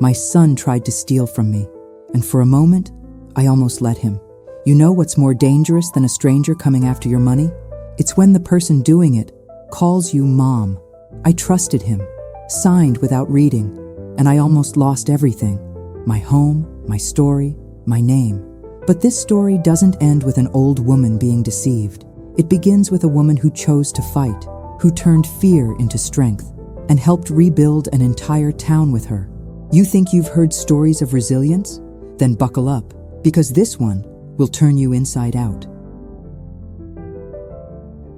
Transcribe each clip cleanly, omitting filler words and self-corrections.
My son tried to steal from me, and for a moment, I almost let him. You know what's more dangerous than a stranger coming after your money? It's when the person doing it calls you mom. I trusted him, signed without reading, and I almost lost everything. My home, my story, my name. But this story doesn't end with an old woman being deceived. It begins with a woman who chose to fight, who turned fear into strength, and helped rebuild an entire town with her. You think you've heard stories of resilience? Then buckle up, because this one will turn you inside out.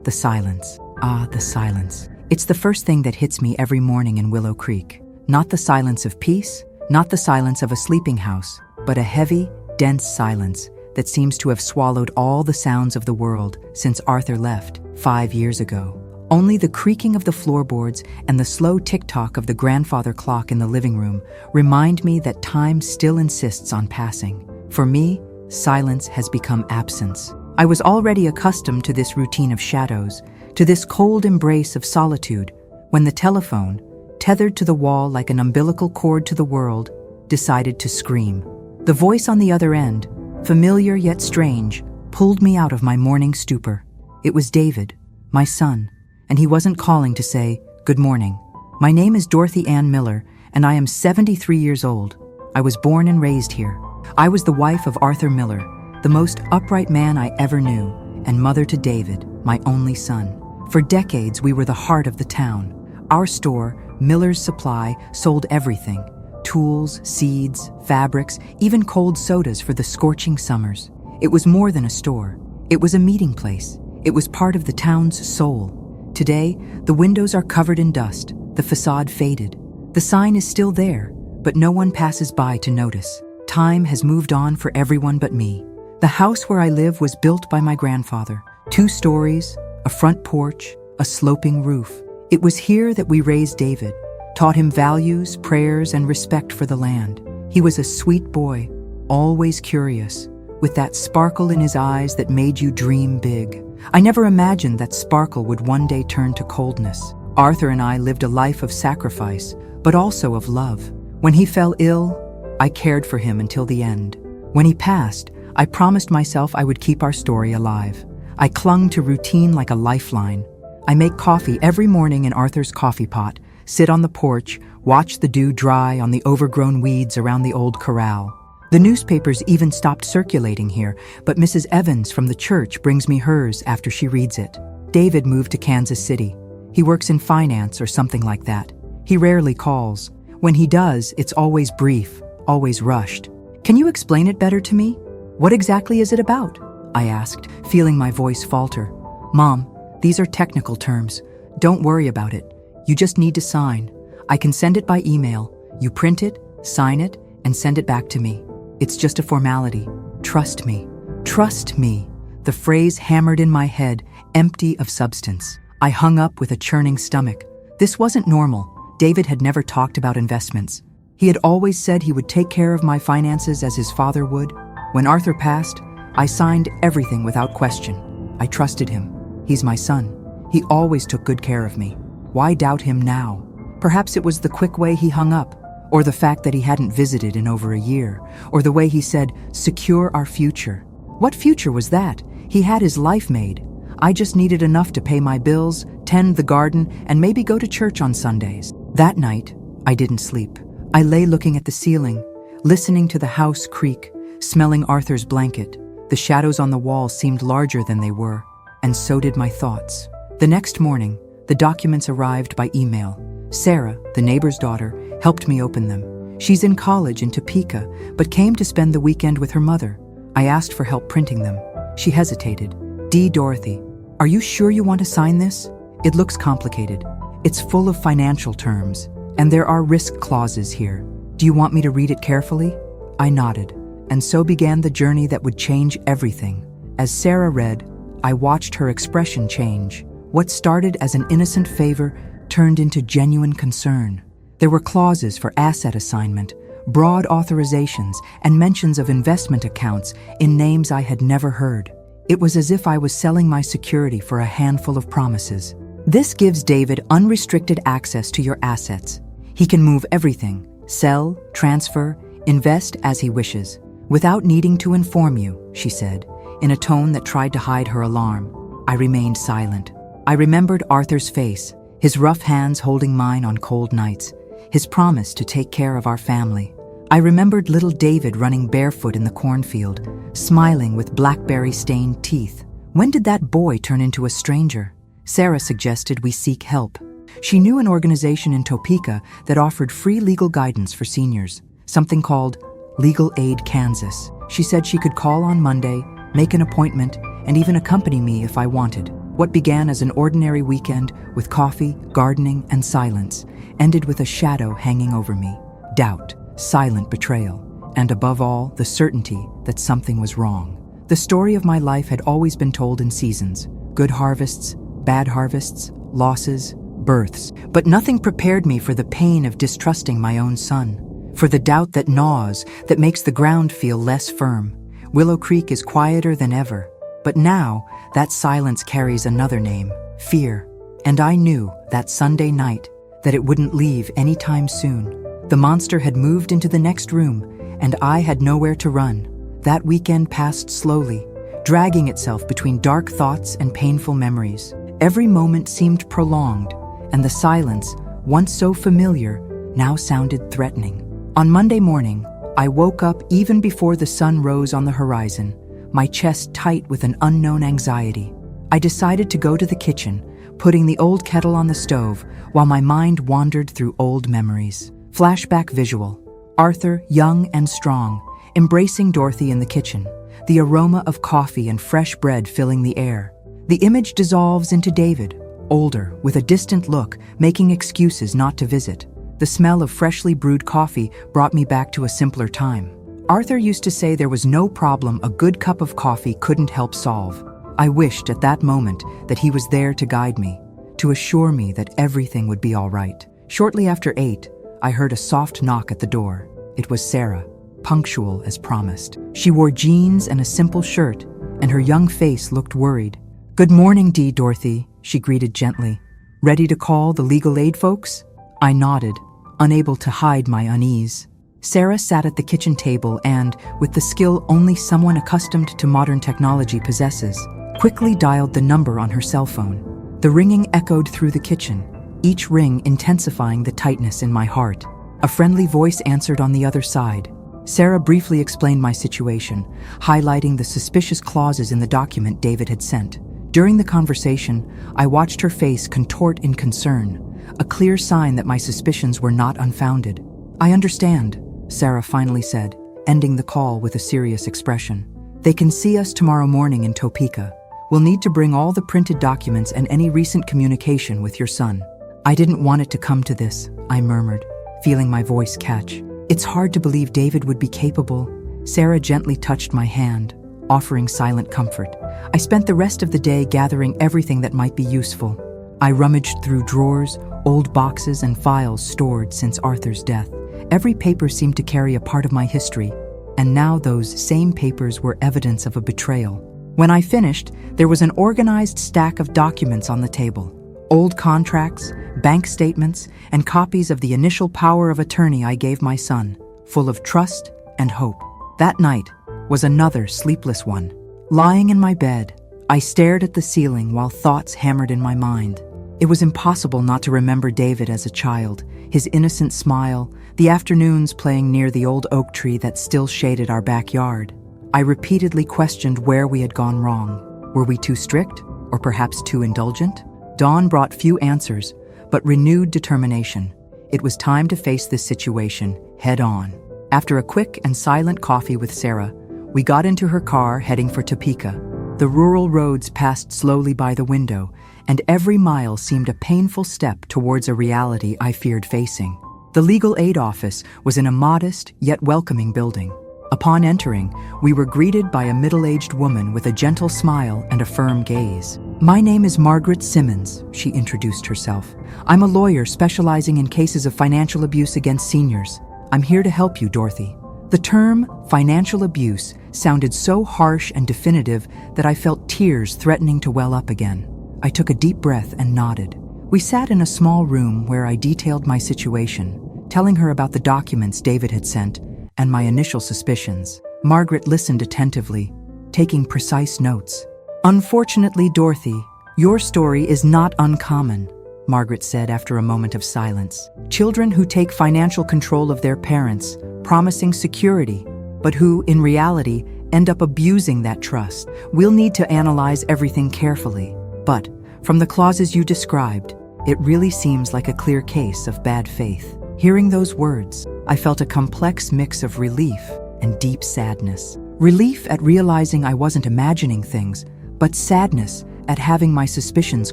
The silence. Ah, the silence. It's the first thing that hits me every morning in Willow Creek. Not the silence of peace, not the silence of a sleeping house, but a heavy, dense silence that seems to have swallowed all the sounds of the world since Arthur left 5 years ago. Only the creaking of the floorboards and the slow tick-tock of the grandfather clock in the living room remind me that time still insists on passing. For me, silence has become absence. I was already accustomed to this routine of shadows, to this cold embrace of solitude, when the telephone, tethered to the wall like an umbilical cord to the world, decided to scream. The voice on the other end, familiar yet strange, pulled me out of my morning stupor. It was David, my son, and he wasn't calling to say, "Good morning. My name is Dorothy Miller, and I am 73 years old. I was born and raised here. I was the wife of Arthur Miller, the most upright man I ever knew, and mother to David, my only son. For decades, we were the heart of the town. Our store, Miller's Supply, sold everything: tools, seeds, fabrics, even cold sodas for the scorching summers. It was more than a store. It was a meeting place. It was part of the town's soul. Today, the windows are covered in dust, the facade faded. The sign is still there, but no one passes by to notice. Time has moved on for everyone but me. The house where I live was built by my grandfather. 2 stories, a front porch, a sloping roof. It was here that we raised David, taught him values, prayers, and respect for the land. He was a sweet boy, always curious, with that sparkle in his eyes that made you dream big. I never imagined that sparkle would one day turn to coldness. Arthur and I lived a life of sacrifice, but also of love. When he fell ill, I cared for him until the end. When he passed, I promised myself I would keep our story alive. I clung to routine like a lifeline. I make coffee every morning in Arthur's coffee pot, sit on the porch, watch the dew dry on the overgrown weeds around the old corral. The newspapers even stopped circulating here, but Mrs. Evans from the church brings me hers after she reads it. David moved to Kansas City. He works in finance or something like that. He rarely calls. When he does, it's always brief, always rushed. Can you explain it better to me? What exactly is it about? I asked, feeling my voice falter. Mom, these are technical terms. Don't worry about it. You just need to sign. I can send it by email. You print it, sign it, and send it back to me. It's just a formality. Trust me. Trust me. The phrase hammered in my head, empty of substance. I hung up with a churning stomach. This wasn't normal. David had never talked about investments. He had always said he would take care of my finances as his father would. When Arthur passed, I signed everything without question. I trusted him. He's my son. He always took good care of me. Why doubt him now? Perhaps it was the quick way he hung up, or the fact that he hadn't visited in over a year, or the way he said, "Secure our future." What future was that? He had his life made. I just needed enough to pay my bills, tend the garden, and maybe go to church on Sundays. That night, I didn't sleep. I lay looking at the ceiling, listening to the house creak, smelling Arthur's blanket. The shadows on the wall seemed larger than they were, and so did my thoughts. The next morning, the documents arrived by email. Sarah, the neighbor's daughter, helped me open them. She's in college in Topeka, but came to spend the weekend with her mother. I asked for help printing them. She hesitated. "Dear Dorothy, are you sure you want to sign this? It looks complicated. It's full of financial terms, and there are risk clauses here. Do you want me to read it carefully?" I nodded, and so began the journey that would change everything. As Sarah read, I watched her expression change. What started as an innocent favor turned into genuine concern. There were clauses for asset assignment, broad authorizations, and mentions of investment accounts in names I had never heard. It was as if I was selling my security for a handful of promises. "This gives David unrestricted access to your assets. He can move everything, Sell, transfer, invest as he wishes, without needing to inform you, she said, in a tone that tried to hide her alarm. I remained silent. I remembered Arthur's face, his rough hands holding mine on cold nights, his promise to take care of our family. I remembered little David running barefoot in the cornfield, smiling with blackberry-stained teeth. When did that boy turn into a stranger? Sarah suggested we seek help. She knew an organization in Topeka that offered free legal guidance for seniors, something called Legal Aid Kansas. She said she could call on Monday, make an appointment, and even accompany me if I wanted. What began as an ordinary weekend with coffee, gardening, and silence ended with a shadow hanging over me. Doubt, silent betrayal, and above all, the certainty that something was wrong. The story of my life had always been told in seasons: good harvests, bad harvests, losses, births. But nothing prepared me for the pain of distrusting my own son, for the doubt that gnaws, that makes the ground feel less firm. Willow Creek is quieter than ever, but now that silence carries another name: fear. And I knew that Sunday night that it wouldn't leave anytime soon. The monster had moved into the next room, and I had nowhere to run. That weekend passed slowly, dragging itself between dark thoughts and painful memories. Every moment seemed prolonged, and the silence, once so familiar, now sounded threatening. On Monday morning, I woke up even before the sun rose on the horizon, my chest tight with an unknown anxiety. I decided to go to the kitchen, putting the old kettle on the stove while my mind wandered through old memories. Flashback visual: Arthur, young and strong, embracing Dorothy in the kitchen, the aroma of coffee and fresh bread filling the air. The image dissolves into David, older, with a distant look, making excuses not to visit. The smell of freshly brewed coffee brought me back to a simpler time. Arthur used to say there was no problem a good cup of coffee couldn't help solve. I wished at that moment that he was there to guide me, to assure me that everything would be all right. Shortly after 8, I heard a soft knock at the door. It was Sarah, punctual as promised. She wore jeans and a simple shirt, and her young face looked worried. "Good morning, Dorothy," she greeted gently. "Ready to call the legal aid folks?" I nodded, unable to hide my unease. Sarah sat at the kitchen table and, with the skill only someone accustomed to modern technology possesses, quickly dialed the number on her cell phone. The ringing echoed through the kitchen, each ring intensifying the tightness in my heart. A friendly voice answered on the other side. Sarah briefly explained my situation, highlighting the suspicious clauses in the document David had sent. During the conversation, I watched her face contort in concern, a clear sign that my suspicions were not unfounded. "I understand," Sarah finally said, ending the call with a serious expression. "They can see us tomorrow morning in Topeka. We'll need to bring all the printed documents and any recent communication with your son." "I didn't want it to come to this," I murmured, feeling my voice catch. "It's hard to believe David would be capable." Sarah gently touched my hand, offering silent comfort. I spent the rest of the day gathering everything that might be useful. I rummaged through drawers, old boxes, and files stored since Arthur's death. Every paper seemed to carry a part of my history, and now those same papers were evidence of a betrayal. When I finished, there was an organized stack of documents on the table. Old contracts, bank statements, and copies of the initial power of attorney I gave my son, full of trust and hope. That night was another sleepless one. Lying in my bed, I stared at the ceiling while thoughts hammered in my mind. It was impossible not to remember David as a child, his innocent smile, the afternoons playing near the old oak tree that still shaded our backyard. I repeatedly questioned where we had gone wrong. Were we too strict, or perhaps too indulgent? Dawn brought few answers, but renewed determination. It was time to face this situation head on. After a quick and silent coffee with Sarah, we got into her car heading for Topeka. The rural roads passed slowly by the window, and every mile seemed a painful step towards a reality I feared facing. The legal aid office was in a modest yet welcoming building. Upon entering, we were greeted by a middle-aged woman with a gentle smile and a firm gaze. "My name is Margaret Simmons," she introduced herself. "I'm a lawyer specializing in cases of financial abuse against seniors. I'm here to help you, Dorothy." The term financial abuse sounded so harsh and definitive that I felt tears threatening to well up again. I took a deep breath and nodded. We sat in a small room where I detailed my situation, telling her about the documents David had sent and my initial suspicions. Margaret listened attentively, taking precise notes. "Unfortunately, Dorothy, your story is not uncommon," Margaret said after a moment of silence. "Children who take financial control of their parents, promising security, but who, in reality, end up abusing that trust. We'll need to analyze everything carefully. But, from the clauses you described, it really seems like a clear case of bad faith." Hearing those words, I felt a complex mix of relief and deep sadness. Relief at realizing I wasn't imagining things, but sadness at having my suspicions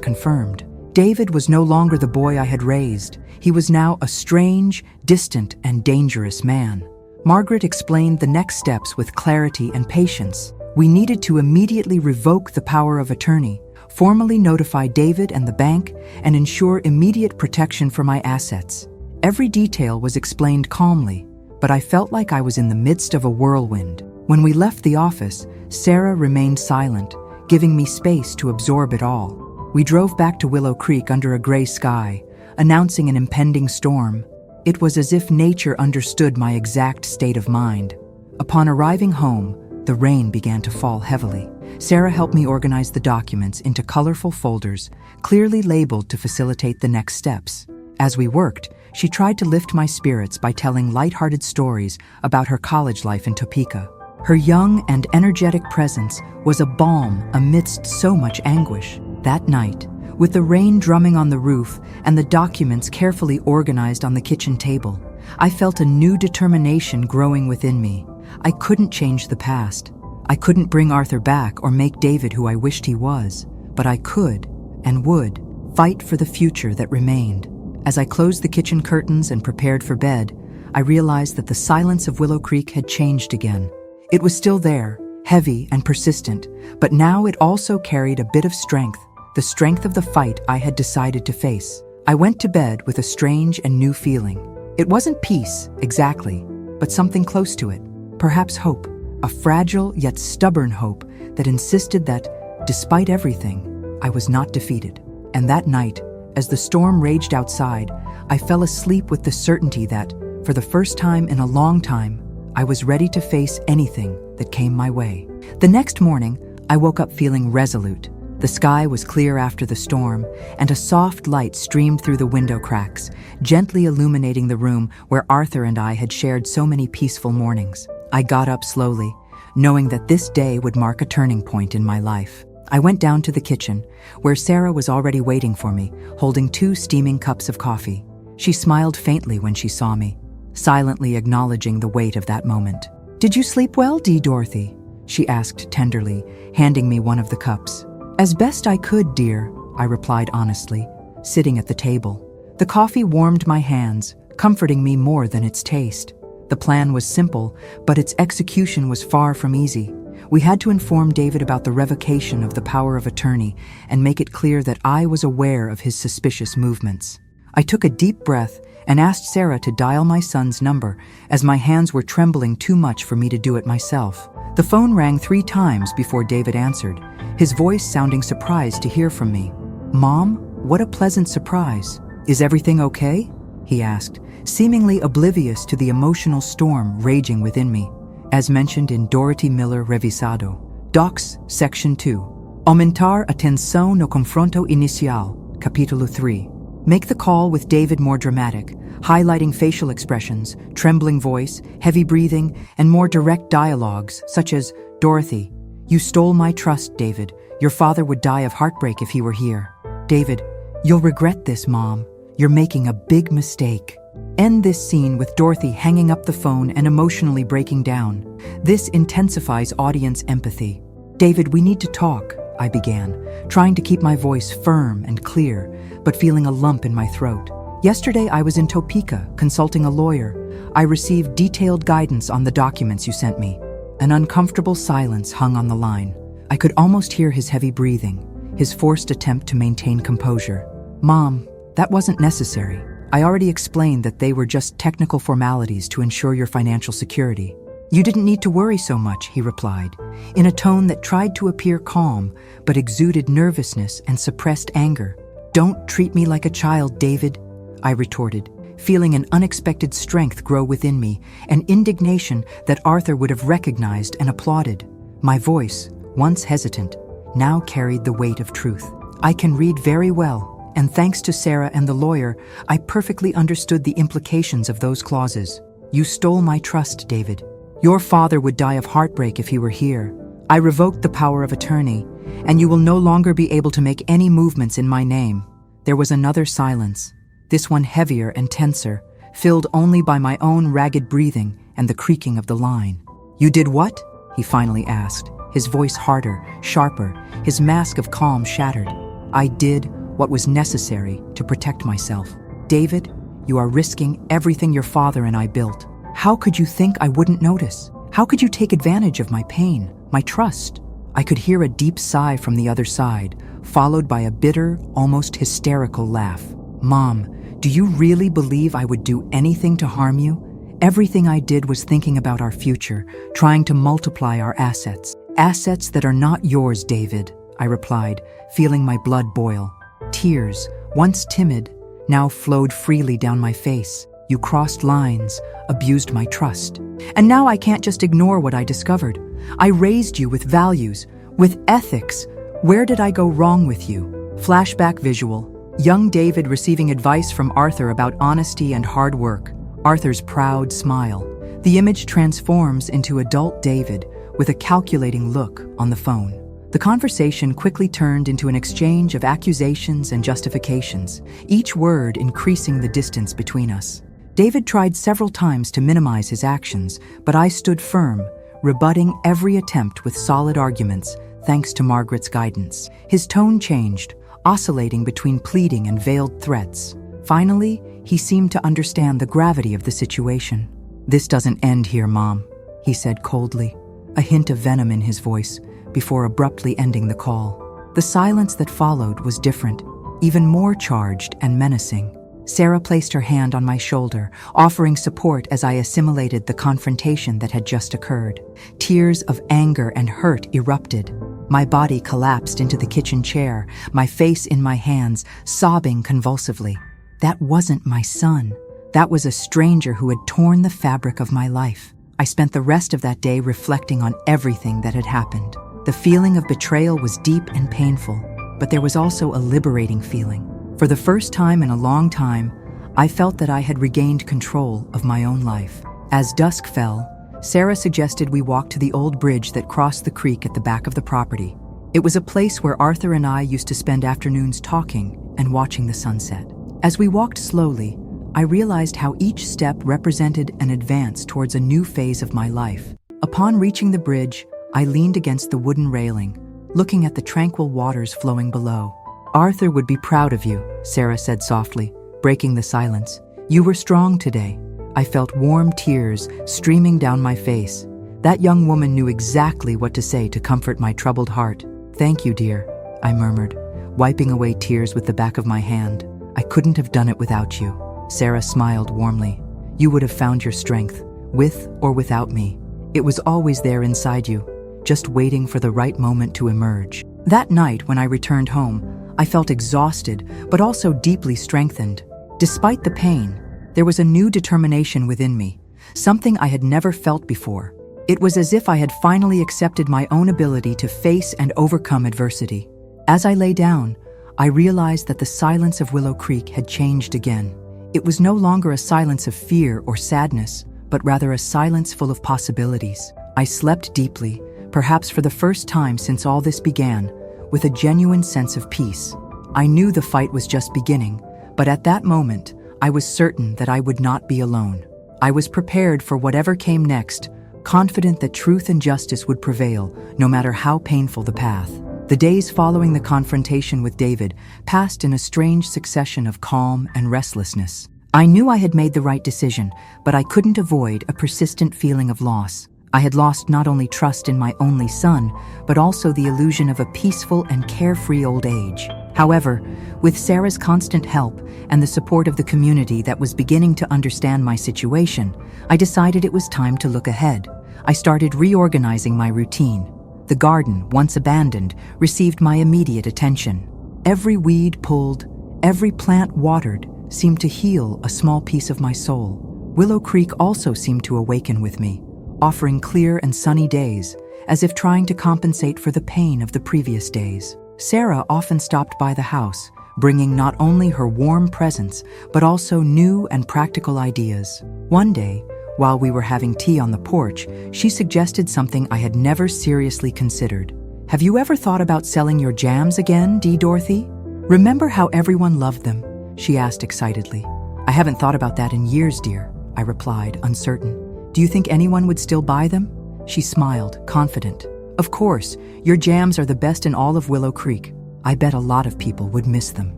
confirmed. David was no longer the boy I had raised. He was now a strange, distant, and dangerous man. Margaret explained the next steps with clarity and patience. We needed to immediately revoke the power of attorney, formally notify David and the bank, and ensure immediate protection for my assets. Every detail was explained calmly, but I felt like I was in the midst of a whirlwind. When we left the office, Sarah remained silent, giving me space to absorb it all. We drove back to Willow Creek under a gray sky, announcing an impending storm. It was as if nature understood my exact state of mind. Upon arriving home, the rain began to fall heavily. Sarah helped me organize the documents into colorful folders, clearly labeled to facilitate the next steps. As we worked, she tried to lift my spirits by telling lighthearted stories about her college life in Topeka. Her young and energetic presence was a balm amidst so much anguish. That night, with the rain drumming on the roof and the documents carefully organized on the kitchen table, I felt a new determination growing within me. I couldn't change the past. I couldn't bring Arthur back or make David who I wished he was, but I could and would fight for the future that remained. As I closed the kitchen curtains and prepared for bed, I realized that the silence of Willow Creek had changed again. It was still there, heavy and persistent, but now it also carried a bit of strength, the strength of the fight I had decided to face. I went to bed with a strange and new feeling. It wasn't peace, exactly, but something close to it. Perhaps hope, a fragile yet stubborn hope that insisted that, despite everything, I was not defeated. And that night, as the storm raged outside, I fell asleep with the certainty that, for the first time in a long time, I was ready to face anything that came my way. The next morning, I woke up feeling resolute. The sky was clear after the storm, and a soft light streamed through the window cracks, gently illuminating the room where Arthur and I had shared so many peaceful mornings. I got up slowly, knowing that this day would mark a turning point in my life. I went down to the kitchen, where Sarah was already waiting for me, holding 2 steaming cups of coffee. She smiled faintly when she saw me, silently acknowledging the weight of that moment. "Did you sleep well, Dorothy?" she asked tenderly, handing me one of the cups. "As best I could, dear," I replied honestly, sitting at the table. The coffee warmed my hands, comforting me more than its taste. The plan was simple, but its execution was far from easy. We had to inform David about the revocation of the power of attorney and make it clear that I was aware of his suspicious movements. I took a deep breath and asked Sarah to dial my son's number, as my hands were trembling too much for me to do it myself. The phone rang 3 times before David answered, his voice sounding surprised to hear from me. "Mom, what a pleasant surprise. Is everything okay?" he asked, seemingly oblivious to the emotional storm raging within me. As mentioned in Dorothy Miller Revisado. Docs, Section 2. Aumentar atenção no confronto inicial, Capítulo 3. Make the call with David more dramatic, highlighting facial expressions, trembling voice, heavy breathing, and more direct dialogues, such as, "Dorothy, you stole my trust, David. Your father would die of heartbreak if he were here. David, you'll regret this, Mom. You're making a big mistake." End this scene with Dorothy hanging up the phone and emotionally breaking down. This intensifies audience empathy. "David, we need to talk," I began, trying to keep my voice firm and clear, but feeling a lump in my throat. "Yesterday I was in Topeka, consulting a lawyer. I received detailed guidance on the documents you sent me." An uncomfortable silence hung on the line. I could almost hear his heavy breathing, his forced attempt to maintain composure. "Mom, that wasn't necessary. I already explained that they were just technical formalities to ensure your financial security." "You didn't need to worry so much," he replied, in a tone that tried to appear calm but exuded nervousness and suppressed anger. "Don't treat me like a child, David," I retorted, feeling an unexpected strength grow within me, an indignation that Arthur would have recognized and applauded. My voice, once hesitant, now carried the weight of truth. I can read very well, and thanks to Sarah and the lawyer, I perfectly understood the implications of those clauses. You stole my trust, David. Your father would die of heartbreak if he were here. I revoked the power of attorney, and you will no longer be able to make any movements in my name. There was another silence, this one heavier and tenser, filled only by my own ragged breathing and the creaking of the line. You did what? He finally asked, his voice harder, sharper, his mask of calm shattered. I did what was necessary to protect myself. David, you are risking everything your father and I built. How could you think I wouldn't notice? How could you take advantage of my pain, my trust? I could hear a deep sigh from the other side, followed by a bitter, almost hysterical laugh. Mom, do you really believe I would do anything to harm you? Everything I did was thinking about our future, trying to multiply our assets. Assets that are not yours, David, I replied, feeling my blood boil. Tears, once timid, now flowed freely down my face. You crossed lines, abused my trust. And now I can't just ignore what I discovered. I raised you with values, with ethics. Where did I go wrong with you? Flashback visual. Young David receiving advice from Arthur about honesty and hard work. Arthur's proud smile. The image transforms into adult David with a calculating look on the phone. The conversation quickly turned into an exchange of accusations and justifications, each word increasing the distance between us. David tried several times to minimize his actions, but I stood firm, rebutting every attempt with solid arguments, thanks to Margaret's guidance. His tone changed, oscillating between pleading and veiled threats. Finally, he seemed to understand the gravity of the situation. This doesn't end here, Mom, he said coldly, a hint of venom in his voice, before abruptly ending the call. The silence that followed was different, even more charged and menacing. Sarah placed her hand on my shoulder, offering support as I assimilated the confrontation that had just occurred. Tears of anger and hurt erupted. My body collapsed into the kitchen chair, my face in my hands, sobbing convulsively. That wasn't my son. That was a stranger who had torn the fabric of my life. I spent the rest of that day reflecting on everything that had happened. The feeling of betrayal was deep and painful, but there was also a liberating feeling. For the first time in a long time, I felt that I had regained control of my own life. As dusk fell, Sarah suggested we walk to the old bridge that crossed the creek at the back of the property. It was a place where Arthur and I used to spend afternoons talking and watching the sunset. As we walked slowly, I realized how each step represented an advance towards a new phase of my life. Upon reaching the bridge, I leaned against the wooden railing, looking at the tranquil waters flowing below. Arthur would be proud of you, Sarah said softly, breaking the silence. You were strong today. I felt warm tears streaming down my face. That young woman knew exactly what to say to comfort my troubled heart. Thank you, dear, I murmured, wiping away tears with the back of my hand. I couldn't have done it without you. Sarah smiled warmly. You would have found your strength, with or without me. It was always there inside you, just waiting for the right moment to emerge. That night, when I returned home, I felt exhausted, but also deeply strengthened. Despite the pain, there was a new determination within me, something I had never felt before. It was as if I had finally accepted my own ability to face and overcome adversity. As I lay down, I realized that the silence of Willow Creek had changed again. It was no longer a silence of fear or sadness, but rather a silence full of possibilities. I slept deeply, perhaps for the first time since all this began, with a genuine sense of peace. I knew the fight was just beginning, but at that moment, I was certain that I would not be alone. I was prepared for whatever came next, confident that truth and justice would prevail, no matter how painful the path. The days following the confrontation with David passed in a strange succession of calm and restlessness. I knew I had made the right decision, but I couldn't avoid a persistent feeling of loss. I had lost not only trust in my only son, but also the illusion of a peaceful and carefree old age. However, with Sarah's constant help and the support of the community that was beginning to understand my situation, I decided it was time to look ahead. I started reorganizing my routine. The garden, once abandoned, received my immediate attention. Every weed pulled, every plant watered, seemed to heal a small piece of my soul. Willow Creek also seemed to awaken with me, offering clear and sunny days, as if trying to compensate for the pain of the previous days. Sarah often stopped by the house, bringing not only her warm presence, but also new and practical ideas. One day, while we were having tea on the porch, she suggested something I had never seriously considered. "Have you ever thought about selling your jams again, Dorothy? Remember how everyone loved them?" she asked excitedly. "I haven't thought about that in years, dear," I replied, uncertain. "Do you think anyone would still buy them?" She smiled, confident. "Of course, your jams are the best in all of Willow Creek. I bet a lot of people would miss them."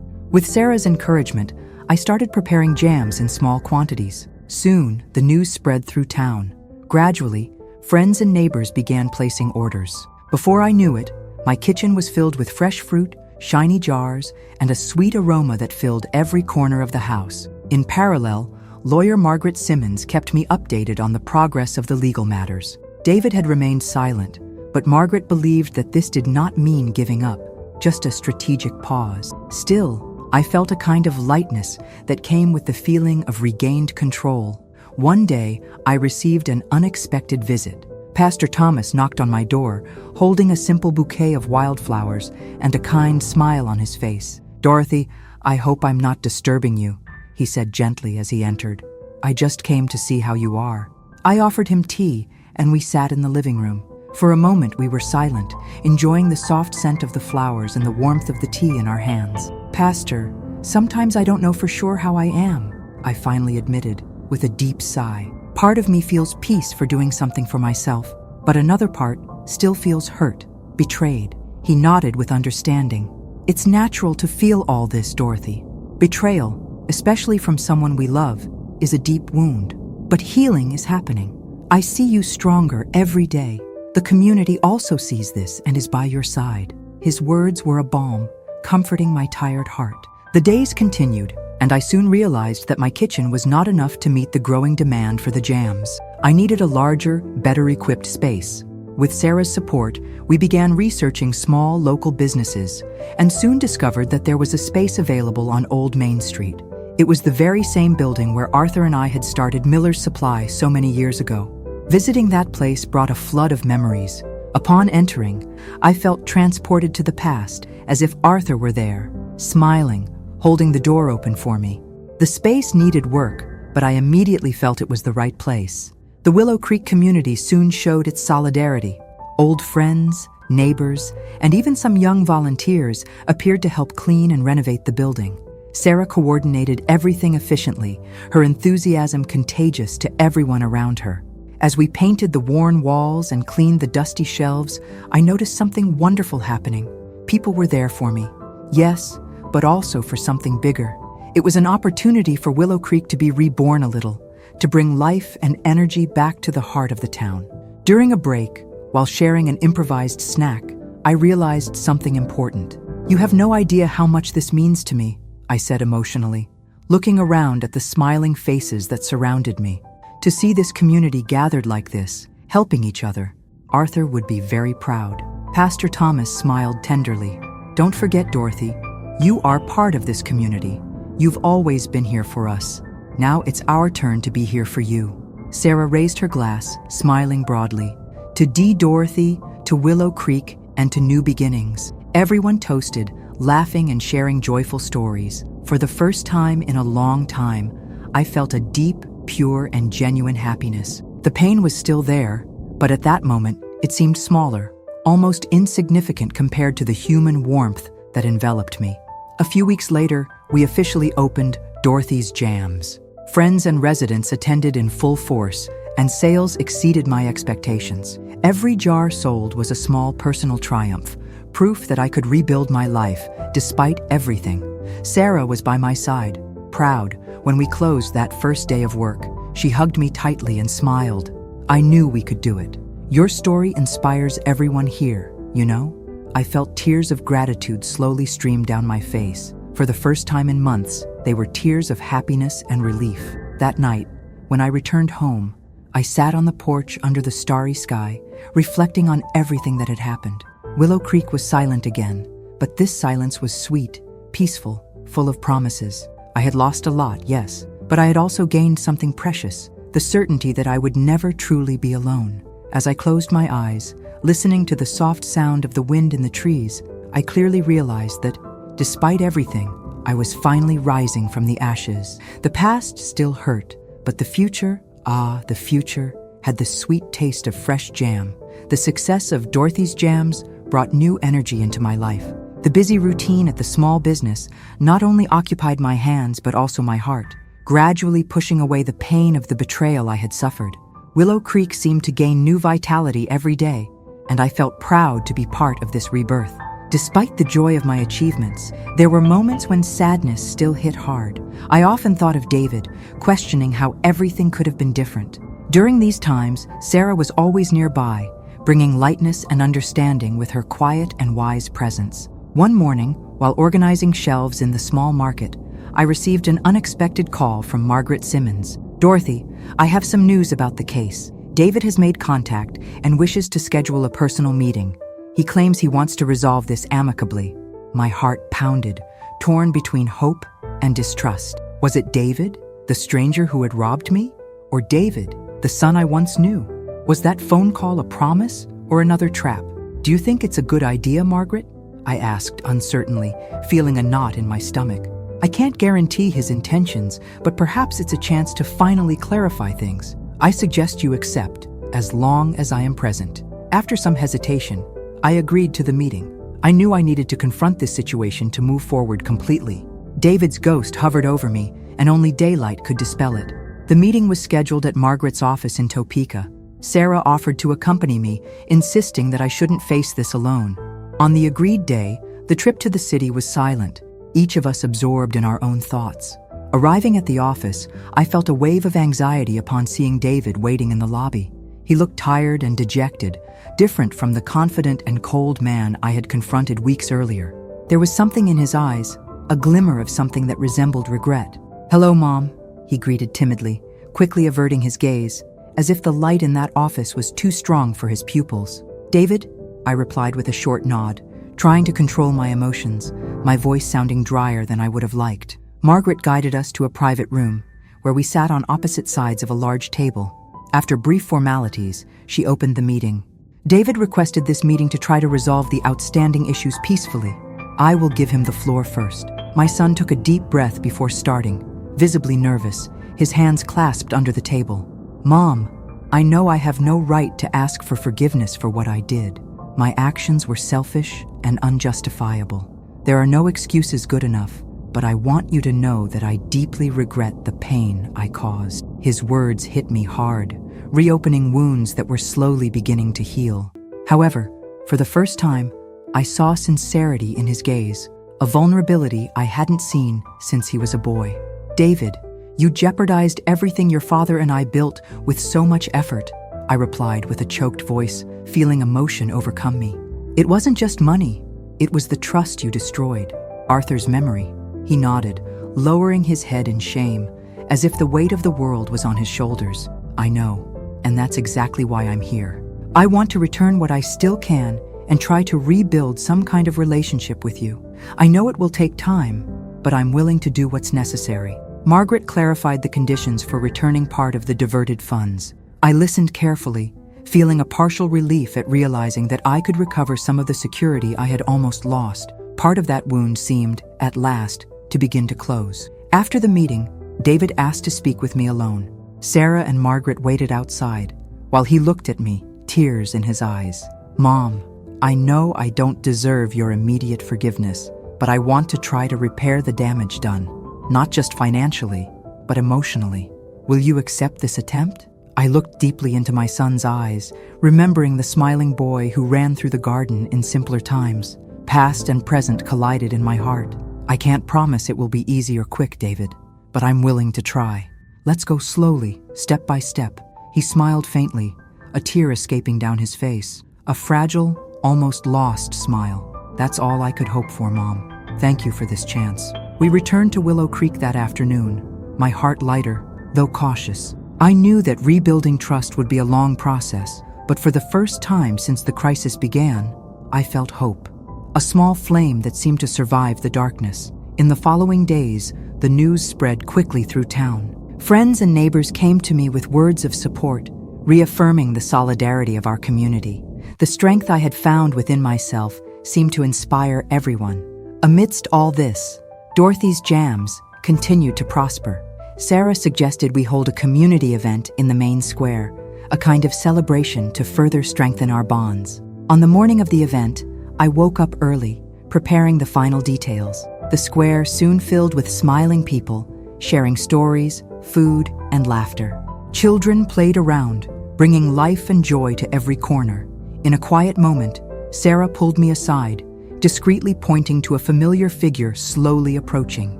With Sarah's encouragement, I started preparing jams in small quantities. Soon, the news spread through town. Gradually, friends and neighbors began placing orders. Before I knew it, my kitchen was filled with fresh fruit, shiny jars, and a sweet aroma that filled every corner of the house. In parallel, lawyer Margaret Simmons kept me updated on the progress of the legal matters. David had remained silent, but Margaret believed that this did not mean giving up, just a strategic pause. Still, I felt a kind of lightness that came with the feeling of regained control. One day, I received an unexpected visit. Pastor Thomas knocked on my door, holding a simple bouquet of wildflowers and a kind smile on his face. "Dorothy, I hope I'm not disturbing you," he said gently as he entered. "I just came to see how you are." I offered him tea, and we sat in the living room. For a moment we were silent, enjoying the soft scent of the flowers and the warmth of the tea in our hands. "Pastor, sometimes I don't know for sure how I am," I finally admitted, with a deep sigh. "Part of me feels peace for doing something for myself, but another part still feels hurt, betrayed." He nodded with understanding. "It's natural to feel all this, Dorothy. Betrayal, especially from someone we love, is a deep wound. But healing is happening. I see you stronger every day. The community also sees this and is by your side." His words were a balm, comforting my tired heart. The days continued, and I soon realized that my kitchen was not enough to meet the growing demand for the jams. I needed a larger, better-equipped space. With Sarah's support, we began researching small local businesses and soon discovered that there was a space available on Old Main Street. It was the very same building where Arthur and I had started Miller's Supply so many years ago. Visiting that place brought a flood of memories. Upon entering, I felt transported to the past, as if Arthur were there, smiling, holding the door open for me. The space needed work, but I immediately felt it was the right place. The Willow Creek community soon showed its solidarity. Old friends, neighbors, and even some young volunteers appeared to help clean and renovate the building. Sarah coordinated everything efficiently, her enthusiasm contagious to everyone around her. As we painted the worn walls and cleaned the dusty shelves, I noticed something wonderful happening. People were there for me. Yes, but also for something bigger. It was an opportunity for Willow Creek to be reborn a little, to bring life and energy back to the heart of the town. During a break, while sharing an improvised snack, I realized something important. "You have no idea how much this means to me," I said emotionally, looking around at the smiling faces that surrounded me. To see this community gathered like this, helping each other, Arthur would be very proud. Pastor Thomas smiled tenderly. "Don't forget, Dorothy, you are part of this community. You've always been here for us. Now it's our turn to be here for you." Sarah raised her glass, smiling broadly. "To Dorothy, to Willow Creek, and to new beginnings." Everyone toasted, laughing and sharing joyful stories. For the first time in a long time, I felt a deep, pure and genuine happiness. The pain was still there, but at that moment, it seemed smaller, almost insignificant compared to the human warmth that enveloped me. A few weeks later, we officially opened Dorothy's Jams. Friends and residents attended in full force, and sales exceeded my expectations. Every jar sold was a small personal triumph, proof that I could rebuild my life despite everything. Sarah was by my side, proud, when we closed that first day of work. She hugged me tightly and smiled. I knew we could do it. "Your story inspires everyone here, you know?" I felt tears of gratitude slowly stream down my face. For the first time in months, they were tears of happiness and relief. That night, when I returned home, I sat on the porch under the starry sky, reflecting on everything that had happened. Willow Creek was silent again, but this silence was sweet, peaceful, full of promises. I had lost a lot, yes, but I had also gained something precious, the certainty that I would never truly be alone. As I closed my eyes, listening to the soft sound of the wind in the trees, I clearly realized that, despite everything, I was finally rising from the ashes. The past still hurt, but the future, the future, had the sweet taste of fresh jam. The success of Dorothy's Jams brought new energy into my life. The busy routine at the small business not only occupied my hands but also my heart, gradually pushing away the pain of the betrayal I had suffered. Willow Creek seemed to gain new vitality every day, and I felt proud to be part of this rebirth. Despite the joy of my achievements, there were moments when sadness still hit hard. I often thought of David, questioning how everything could have been different. During these times, Sarah was always nearby, bringing lightness and understanding with her quiet and wise presence. One morning, while organizing shelves in the small market, I received an unexpected call from Margaret Simmons. "Dorothy, I have some news about the case. David has made contact and wishes to schedule a personal meeting. He claims he wants to resolve this amicably." My heart pounded, torn between hope and distrust. Was it David, the stranger who had robbed me? Or David, the son I once knew? Was that phone call a promise or another trap? "Do you think it's a good idea, Margaret?" I asked uncertainly, feeling a knot in my stomach. I can't guarantee his intentions, but perhaps it's a chance to finally clarify things. "I suggest you accept, as long as I am present." After some hesitation, I agreed to the meeting. I knew I needed to confront this situation to move forward completely. David's ghost hovered over me, and only daylight could dispel it. The meeting was scheduled at Margaret's office in Topeka. Sarah offered to accompany me, insisting that I shouldn't face this alone. On the agreed day, the trip to the city was silent, each of us absorbed in our own thoughts. Arriving at the office, I felt a wave of anxiety upon seeing David waiting in the lobby. He looked tired and dejected, different from the confident and cold man I had confronted weeks earlier. There was something in his eyes, a glimmer of something that resembled regret. "Hello, Mom," he greeted timidly, quickly averting his gaze, as if the light in that office was too strong for his pupils. "David?" I replied with a short nod, trying to control my emotions, my voice sounding drier than I would have liked. Margaret guided us to a private room, where we sat on opposite sides of a large table. After brief formalities, she opened the meeting. "David requested this meeting to try to resolve the outstanding issues peacefully. I will give him the floor first." My son took a deep breath before starting, visibly nervous, his hands clasped under the table. "Mom, I know I have no right to ask for forgiveness for what I did. My actions were selfish and unjustifiable. There are no excuses good enough, but I want you to know that I deeply regret the pain I caused." His words hit me hard, reopening wounds that were slowly beginning to heal. However, for the first time, I saw sincerity in his gaze, a vulnerability I hadn't seen since he was a boy. "David, you jeopardized everything your father and I built with so much effort," I replied with a choked voice, feeling emotion overcome me. "It wasn't just money, it was the trust you destroyed. Arthur's memory." He nodded, lowering his head in shame, as if the weight of the world was on his shoulders. "I know, and that's exactly why I'm here. I want to return what I still can and try to rebuild some kind of relationship with you. I know it will take time, but I'm willing to do what's necessary." Margaret clarified the conditions for returning part of the diverted funds. I listened carefully, feeling a partial relief at realizing that I could recover some of the security I had almost lost. Part of that wound seemed, at last, to begin to close. After the meeting, David asked to speak with me alone. Sarah and Margaret waited outside, while he looked at me, tears in his eyes. "Mom, I know I don't deserve your immediate forgiveness, but I want to try to repair the damage done, not just financially, but emotionally. Will you accept this attempt?" I looked deeply into my son's eyes, remembering the smiling boy who ran through the garden in simpler times. Past and present collided in my heart. "I can't promise it will be easy or quick, David, but I'm willing to try. Let's go slowly, step by step." He smiled faintly, a tear escaping down his face. A fragile, almost lost smile. "That's all I could hope for, Mom. Thank you for this chance." We returned to Willow Creek that afternoon, my heart lighter, though cautious. I knew that rebuilding trust would be a long process, but for the first time since the crisis began, I felt hope. A small flame that seemed to survive the darkness. In the following days, the news spread quickly through town. Friends and neighbors came to me with words of support, reaffirming the solidarity of our community. The strength I had found within myself seemed to inspire everyone. Amidst all this, Dorothy's Jams continued to prosper. Sarah suggested we hold a community event in the main square, a kind of celebration to further strengthen our bonds. On the morning of the event, I woke up early, preparing the final details. The square soon filled with smiling people, sharing stories, food, and laughter. Children played around, bringing life and joy to every corner. In a quiet moment, Sarah pulled me aside, discreetly pointing to a familiar figure slowly approaching.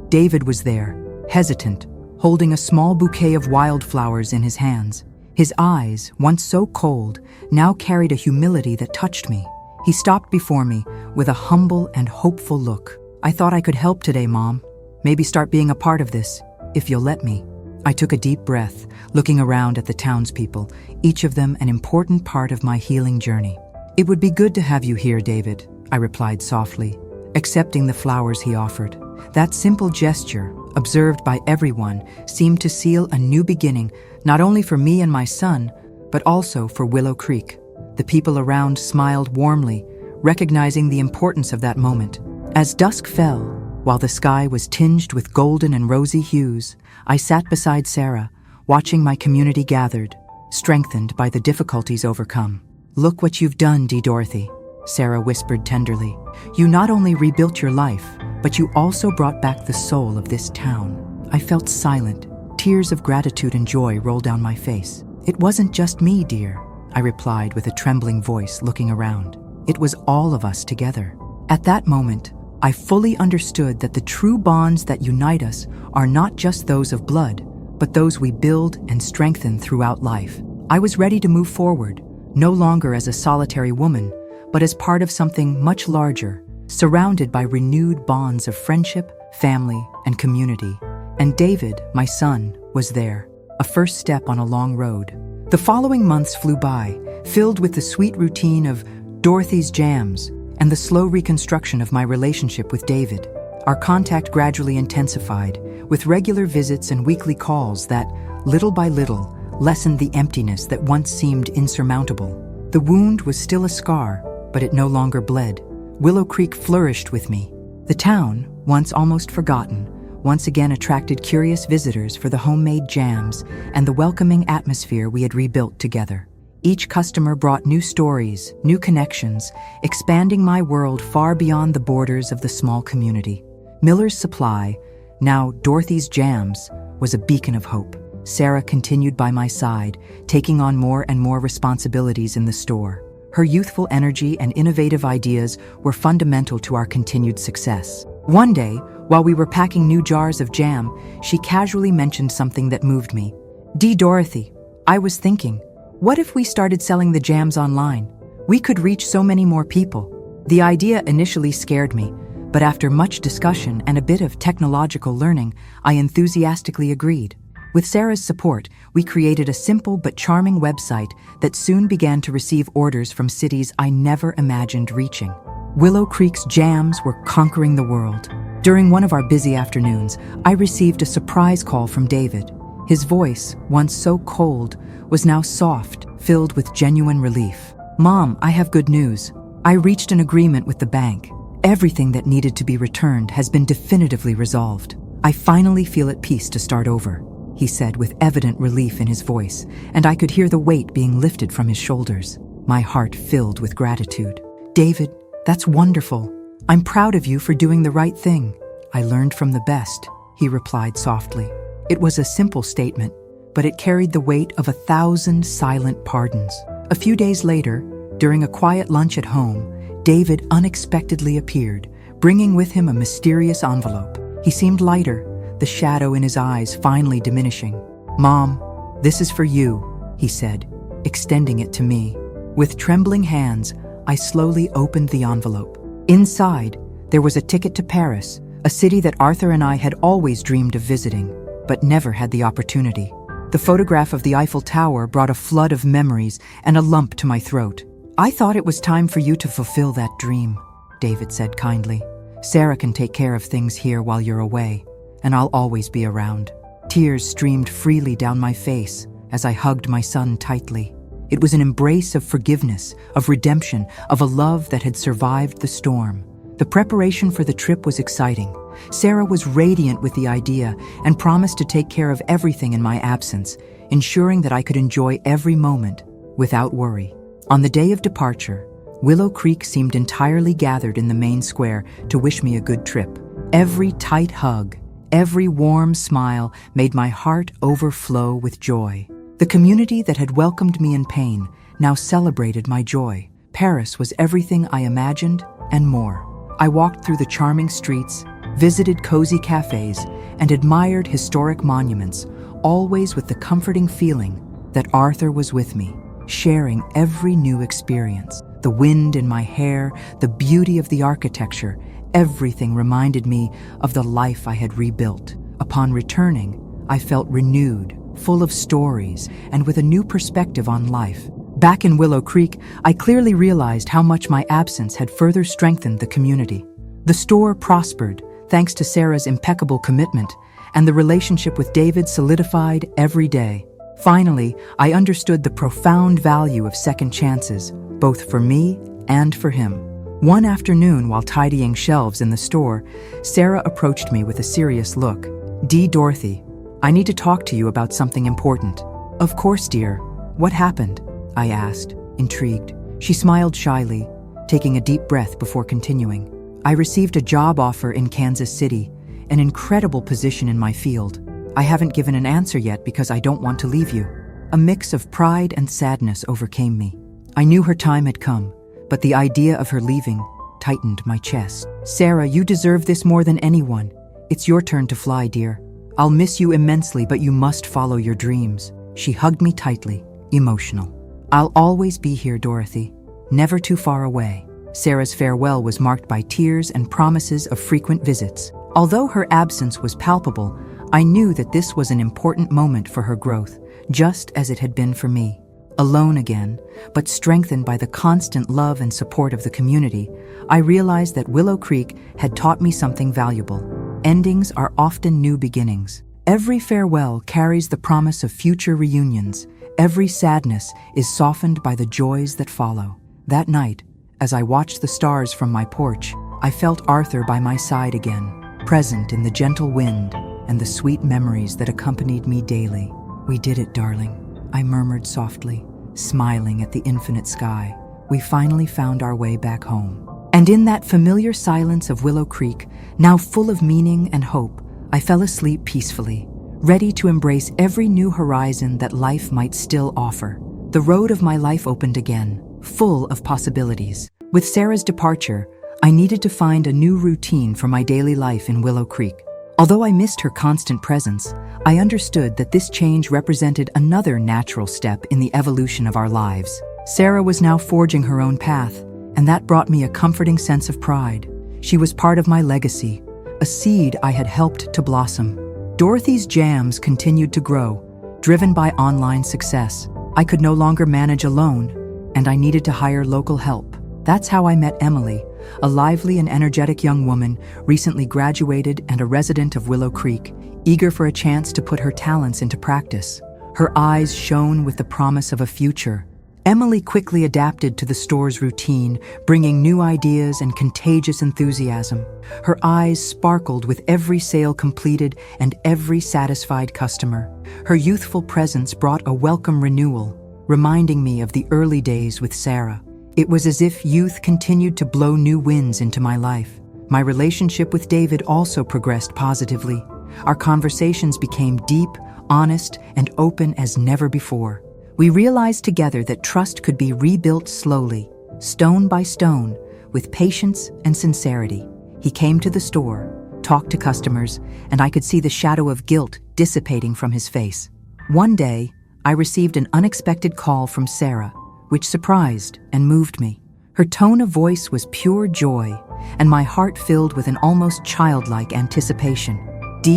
David was there, hesitant, holding a small bouquet of wildflowers in his hands. His eyes, once so cold, now carried a humility that touched me. He stopped before me with a humble and hopeful look. "I thought I could help today, Mom. Maybe start being a part of this, if you'll let me." I took a deep breath, looking around at the townspeople, each of them an important part of my healing journey. "It would be good to have you here, David," I replied softly, accepting the flowers he offered. That simple gesture, observed by everyone, seemed to seal a new beginning, not only for me and my son, but also for Willow Creek. The people around smiled warmly, recognizing the importance of that moment. As dusk fell, while the sky was tinged with golden and rosy hues, I sat beside Sarah, watching my community gathered, strengthened by the difficulties overcome. "Look what you've done, Dorothy," Sarah whispered tenderly. "You not only rebuilt your life, but you also brought back the soul of this town." I felt silent. Tears of gratitude and joy rolled down my face. "It wasn't just me, dear," I replied with a trembling voice, looking around. "It was all of us together." At that moment, I fully understood that the true bonds that unite us are not just those of blood, but those we build and strengthen throughout life. I was ready to move forward, no longer as a solitary woman, but as part of something much larger, surrounded by renewed bonds of friendship, family, and community. And David, my son, was there, a first step on a long road. The following months flew by, filled with the sweet routine of Dorothy's Jams and the slow reconstruction of my relationship with David. Our contact gradually intensified, with regular visits and weekly calls that, little by little, lessened the emptiness that once seemed insurmountable. The wound was still a scar, but it no longer bled. Willow Creek flourished with me. The town, once almost forgotten, once again attracted curious visitors for the homemade jams and the welcoming atmosphere we had rebuilt together. Each customer brought new stories, new connections, expanding my world far beyond the borders of the small community. Miller's Supply, now Dorothy's Jams, was a beacon of hope. Sarah continued by my side, taking on more and more responsibilities in the store. Her youthful energy and innovative ideas were fundamental to our continued success. One day, while we were packing new jars of jam, she casually mentioned something that moved me. Dorothy, I was thinking, what if we started selling the jams online? We could reach so many more people." The idea initially scared me, but after much discussion and a bit of technological learning, I enthusiastically agreed. With Sarah's support, we created a simple but charming website that soon began to receive orders from cities I never imagined reaching. Willow Creek's jams were conquering the world. During one of our busy afternoons, I received a surprise call from David. His voice, once so cold, was now soft, filled with genuine relief. "Mom, I have good news. I reached an agreement with the bank. Everything that needed to be returned has been definitively resolved. I finally feel at peace to start over," he said with evident relief in his voice, and I could hear the weight being lifted from his shoulders. My heart filled with gratitude. "David, that's wonderful. I'm proud of you for doing the right thing." "I learned from the best," he replied softly. It was a simple statement, but it carried the weight of 1,000 silent pardons. A few days later, during a quiet lunch at home, David unexpectedly appeared, bringing with him a mysterious envelope. He seemed lighter, the shadow in his eyes finally diminishing. "Mom, this is for you," he said, extending it to me. With trembling hands, I slowly opened the envelope. Inside, there was a ticket to Paris, a city that Arthur and I had always dreamed of visiting, but never had the opportunity. The photograph of the Eiffel Tower brought a flood of memories and a lump to my throat. "I thought it was time for you to fulfill that dream," David said kindly. Sarah can take care of things here while you're away, and I'll always be around." Tears streamed freely down my face as I hugged my son tightly. It was an embrace of forgiveness, of redemption, of a love that had survived the storm. The preparation for the trip was exciting. Sarah was radiant with the idea and promised to take care of everything in my absence, ensuring that I could enjoy every moment without worry. On the day of departure, Willow Creek seemed entirely gathered in the main square to wish me a good trip. Every tight hug, every warm smile made my heart overflow with joy. The community that had welcomed me in pain now celebrated my joy. Paris was everything I imagined and more. I walked through the charming streets, visited cozy cafes, and admired historic monuments, always with the comforting feeling that Arthur was with me, sharing every new experience. The wind in my hair, the beauty of the architecture, everything reminded me of the life I had rebuilt. Upon returning, I felt renewed, full of stories, and with a new perspective on life. Back in Willow Creek, I clearly realized how much my absence had further strengthened the community. The store prospered, thanks to Sarah's impeccable commitment, and the relationship with David solidified every day. Finally, I understood the profound value of second chances, both for me and for him. One afternoon, while tidying shelves in the store, Sarah approached me with a serious look. "Dorothy, I need to talk to you about something important." "Of course, dear. What happened?" I asked, intrigued. She smiled shyly, taking a deep breath before continuing. "I received a job offer in Kansas City, an incredible position in my field. I haven't given an answer yet because I don't want to leave you." A mix of pride and sadness overcame me. I knew her time had come, but the idea of her leaving tightened my chest. "Sarah, you deserve this more than anyone. It's your turn to fly, dear. I'll miss you immensely, but you must follow your dreams." She hugged me tightly, emotional. "I'll always be here, Dorothy, never too far away." Sarah's farewell was marked by tears and promises of frequent visits. Although her absence was palpable, I knew that this was an important moment for her growth, just as it had been for me. Alone again, but strengthened by the constant love and support of the community, I realized that Willow Creek had taught me something valuable. Endings are often new beginnings. Every farewell carries the promise of future reunions. Every sadness is softened by the joys that follow. That night, as I watched the stars from my porch, I felt Arthur by my side again, present in the gentle wind and the sweet memories that accompanied me daily. "We did it, darling," I murmured softly, smiling at the infinite sky. We finally found our way back home. And in that familiar silence of Willow Creek, now full of meaning and hope, I fell asleep peacefully, ready to embrace every new horizon that life might still offer. The road of my life opened again, full of possibilities. With Sarah's departure, I needed to find a new routine for my daily life in Willow Creek. Although I missed her constant presence, I understood that this change represented another natural step in the evolution of our lives. Sarah was now forging her own path, and that brought me a comforting sense of pride. She was part of my legacy, a seed I had helped to blossom. Dorothy's jams continued to grow, driven by online success. I could no longer manage alone, and I needed to hire local help. That's how I met Emily, a lively and energetic young woman, recently graduated and a resident of Willow Creek, eager for a chance to put her talents into practice. Her eyes shone with the promise of a future. Emily quickly adapted to the store's routine, bringing new ideas and contagious enthusiasm. Her eyes sparkled with every sale completed and every satisfied customer. Her youthful presence brought a welcome renewal, reminding me of the early days with Sarah. It was as if youth continued to blow new winds into my life. My relationship with David also progressed positively. Our conversations became deep, honest, and open as never before. We realized together that trust could be rebuilt slowly, stone by stone, with patience and sincerity. He came to the store, talked to customers, and I could see the shadow of guilt dissipating from his face. One day, I received an unexpected call from Sarah, which surprised and moved me. Her tone of voice was pure joy, and my heart filled with an almost childlike anticipation.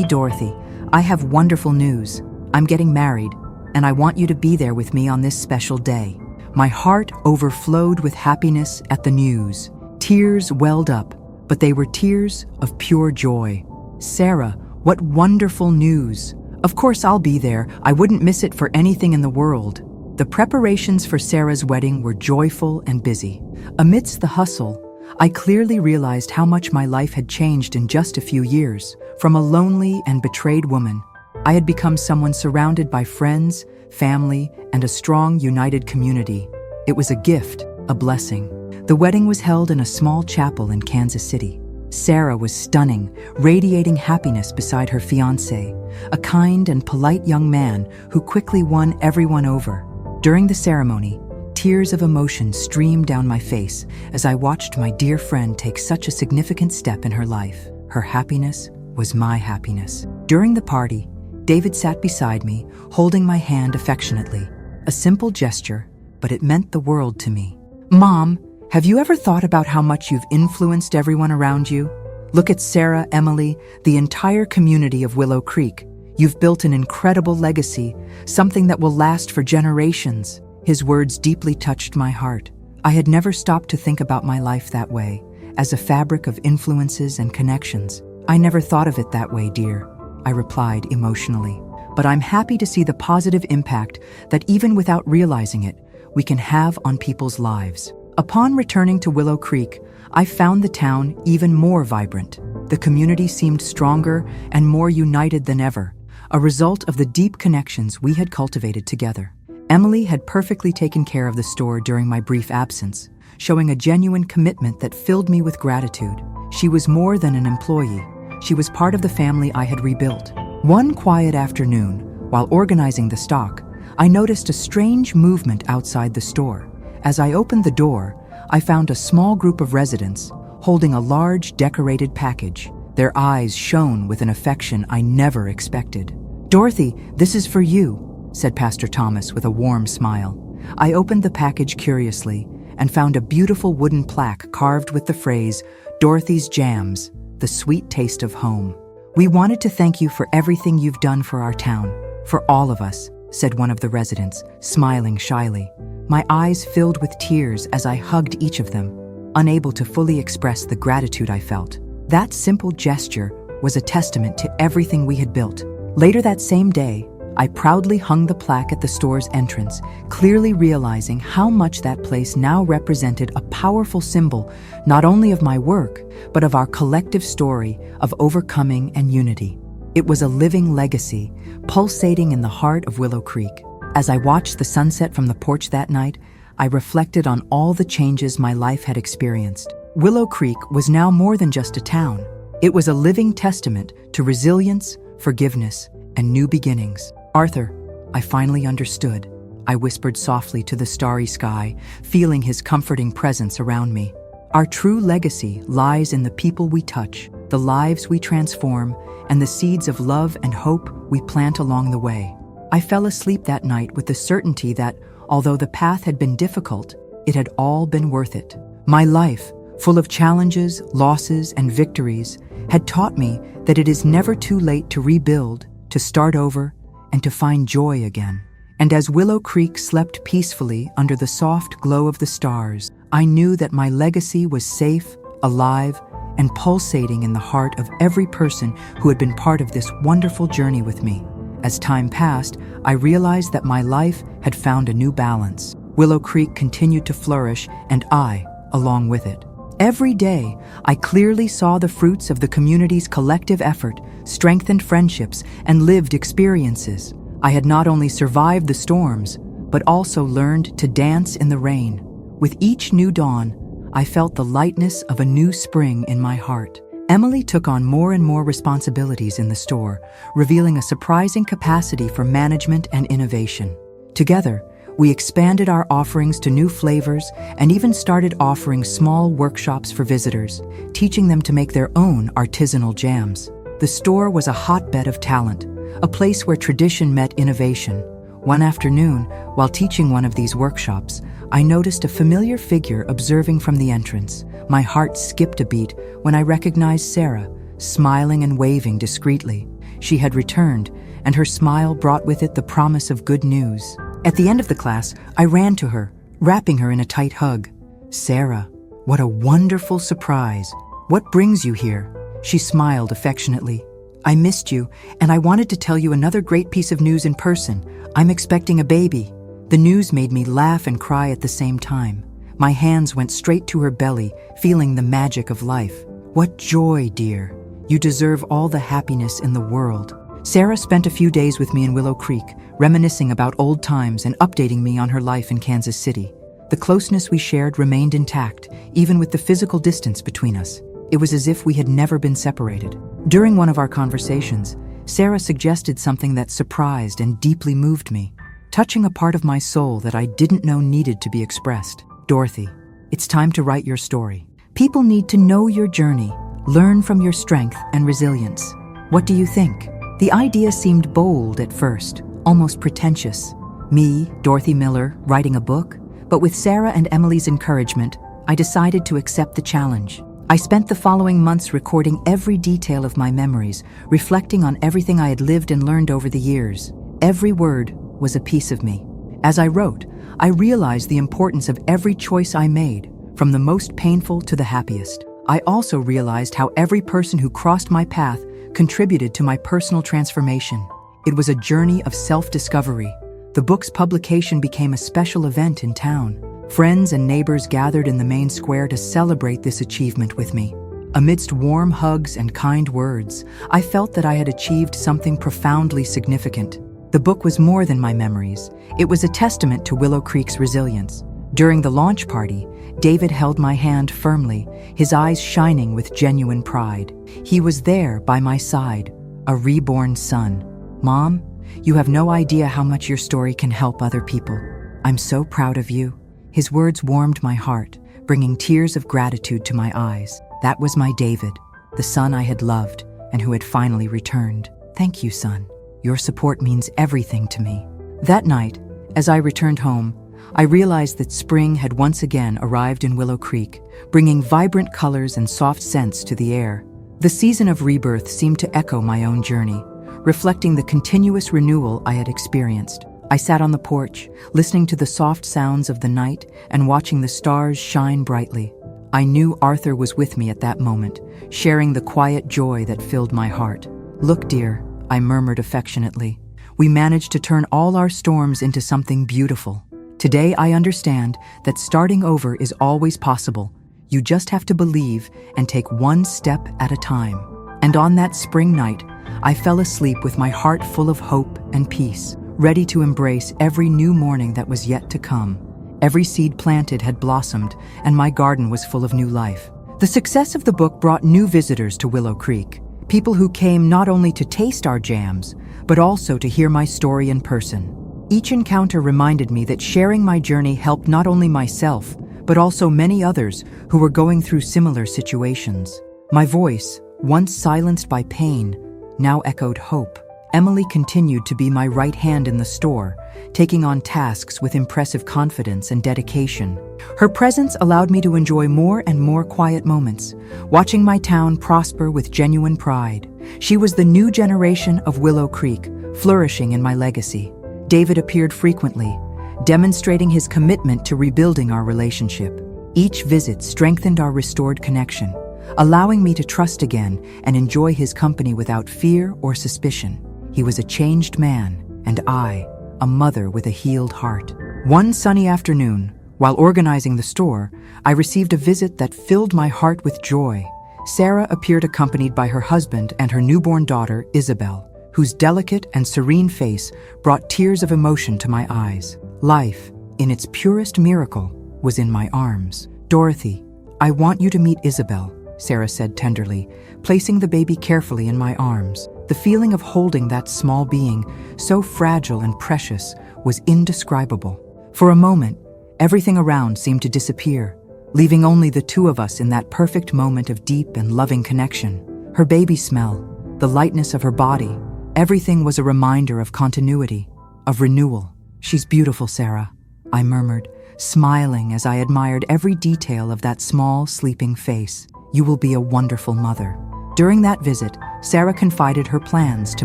Dorothy, I have wonderful news. I'm getting married, and I want you to be there with me on this special day." My heart overflowed with happiness at the news. Tears welled up, but they were tears of pure joy. "Sarah, what wonderful news! Of course I'll be there. I wouldn't miss it for anything in the world." The preparations for Sarah's wedding were joyful and busy. Amidst the hustle, I clearly realized how much my life had changed in just a few years. From a lonely and betrayed woman, I had become someone surrounded by friends, family, and a strong, united community. It was a gift, a blessing. The wedding was held in a small chapel in Kansas City. Sarah was stunning, radiating happiness beside her fiancé, a kind and polite young man who quickly won everyone over. During the ceremony, tears of emotion streamed down my face as I watched my dear friend take such a significant step in her life. Her happiness was my happiness. During the party, David sat beside me, holding my hand affectionately. A simple gesture, but it meant the world to me. "Mom, have you ever thought about how much you've influenced everyone around you? Look at Sarah, Emily, the entire community of Willow Creek. You've built an incredible legacy, something that will last for generations." His words deeply touched my heart. I had never stopped to think about my life that way, as a fabric of influences and connections. "I never thought of it that way, dear," I replied emotionally. "But I'm happy to see the positive impact that even without realizing it, we can have on people's lives." Upon returning to Willow Creek, I found the town even more vibrant. The community seemed stronger and more united than ever, a result of the deep connections we had cultivated together. Emily had perfectly taken care of the store during my brief absence, showing a genuine commitment that filled me with gratitude. She was more than an employee. She was part of the family I had rebuilt. One quiet afternoon, while organizing the stock, I noticed a strange movement outside the store. As I opened the door, I found a small group of residents holding a large decorated package. Their eyes shone with an affection I never expected. "Dorothy, this is for you," said Pastor Thomas with a warm smile. I opened the package curiously and found a beautiful wooden plaque carved with the phrase, "Dorothy's Jams, the sweet taste of home." "We wanted to thank you for everything you've done for our town, for all of us," said one of the residents, smiling shyly. My eyes filled with tears as I hugged each of them, unable to fully express the gratitude I felt. That simple gesture was a testament to everything we had built. Later that same day, I proudly hung the plaque at the store's entrance, clearly realizing how much that place now represented a powerful symbol not only of my work, but of our collective story of overcoming and unity. It was a living legacy, pulsating in the heart of Willow Creek. As I watched the sunset from the porch that night, I reflected on all the changes my life had experienced. Willow Creek was now more than just a town. It was a living testament to resilience, forgiveness, and new beginnings. "Arthur, I finally understood," I whispered softly to the starry sky, feeling his comforting presence around me. Our true legacy lies in the people we touch, the lives we transform, and the seeds of love and hope we plant along the way. I fell asleep that night with the certainty that, although the path had been difficult, it had all been worth it. My life, full of challenges, losses, and victories, had taught me that it is never too late to rebuild, to start over, and to find joy again. And as Willow Creek slept peacefully under the soft glow of the stars, I knew that my legacy was safe, alive, and pulsating in the heart of every person who had been part of this wonderful journey with me. As time passed, I realized that my life had found a new balance. Willow Creek continued to flourish, and I, along with it. Every day, I clearly saw the fruits of the community's collective effort, strengthened friendships, and lived experiences. I had not only survived the storms, but also learned to dance in the rain. With each new dawn, I felt the lightness of a new spring in my heart. Emily took on more and more responsibilities in the store, revealing a surprising capacity for management and innovation. Together, we expanded our offerings to new flavors and even started offering small workshops for visitors, teaching them to make their own artisanal jams. The store was a hotbed of talent, a place where tradition met innovation. One afternoon, while teaching one of these workshops, I noticed a familiar figure observing from the entrance. My heart skipped a beat when I recognized Sarah, smiling and waving discreetly. She had returned, and her smile brought with it the promise of good news. At the end of the class, I ran to her, wrapping her in a tight hug. "Sarah, what a wonderful surprise," "What brings you here?" She smiled affectionately. "I missed you, and I wanted to tell you another great piece of news in person. I'm expecting a baby." The news made me laugh and cry at the same time. My hands went straight to her belly, feeling the magic of life. "What joy, dear. You deserve all the happiness in the world." Sarah spent a few days with me in Willow Creek, reminiscing about old times and updating me on her life in Kansas City. The closeness we shared remained intact, even with the physical distance between us. It was as if we had never been separated. During one of our conversations, Sarah suggested something that surprised and deeply moved me, touching a part of my soul that I didn't know needed to be expressed. "Dorothy, it's time to write your story. People need to know your journey, learn from your strength and resilience. What do you think?" The idea seemed bold at first, almost pretentious. Me, Dorothy Miller, writing a book? But with Sarah and Emily's encouragement, I decided to accept the challenge. I spent the following months recording every detail of my memories, reflecting on everything I had lived and learned over the years. Every word was a piece of me. As I wrote, I realized the importance of every choice I made, from the most painful to the happiest. I also realized how every person who crossed my path contributed to my personal transformation. It was a journey of self-discovery. The book's publication became a special event in town. Friends and neighbors gathered in the main square to celebrate this achievement with me. Amidst warm hugs and kind words, I felt that I had achieved something profoundly significant. The book was more than my memories. It was a testament to Willow Creek's resilience. During the launch party, David held my hand firmly, his eyes shining with genuine pride. He was there by my side, a reborn son. "Mom, you have no idea how much your story can help other people. I'm so proud of you." His words warmed my heart, bringing tears of gratitude to my eyes. That was my David, the son I had loved and who had finally returned. "Thank you, son. Your support means everything to me." That night, as I returned home, I realized that spring had once again arrived in Willow Creek, bringing vibrant colors and soft scents to the air. The season of rebirth seemed to echo my own journey, reflecting the continuous renewal I had experienced. I sat on the porch, listening to the soft sounds of the night and watching the stars shine brightly. I knew Arthur was with me at that moment, sharing the quiet joy that filled my heart. "Look, dear," I murmured affectionately. "We managed to turn all our storms into something beautiful. Today I understand that starting over is always possible. You just have to believe and take one step at a time." And on that spring night, I fell asleep with my heart full of hope and peace, ready to embrace every new morning that was yet to come. Every seed planted had blossomed, and my garden was full of new life. The success of the book brought new visitors to Willow Creek, people who came not only to taste our jams, but also to hear my story in person. Each encounter reminded me that sharing my journey helped not only myself, but also many others who were going through similar situations. My voice, once silenced by pain, now echoed hope. Emily continued to be my right hand in the store, taking on tasks with impressive confidence and dedication. Her presence allowed me to enjoy more and more quiet moments, watching my town prosper with genuine pride. She was the new generation of Willow Creek, flourishing in my legacy. David appeared frequently, demonstrating his commitment to rebuilding our relationship. Each visit strengthened our restored connection, allowing me to trust again and enjoy his company without fear or suspicion. He was a changed man, and I, a mother with a healed heart. One sunny afternoon, while organizing the store, I received a visit that filled my heart with joy. Sarah appeared accompanied by her husband and her newborn daughter, Isabel, whose delicate and serene face brought tears of emotion to my eyes. Life, in its purest miracle, was in my arms. "Dorothy, I want you to meet Isabel," Sarah said tenderly, placing the baby carefully in my arms. The feeling of holding that small being, so fragile and precious, was indescribable. For a moment, everything around seemed to disappear, leaving only the two of us in that perfect moment of deep and loving connection. Her baby smell, the lightness of her body, everything was a reminder of continuity, of renewal. "She's beautiful, Sarah," I murmured, smiling as I admired every detail of that small, sleeping face. "You will be a wonderful mother." During that visit, Sarah confided her plans to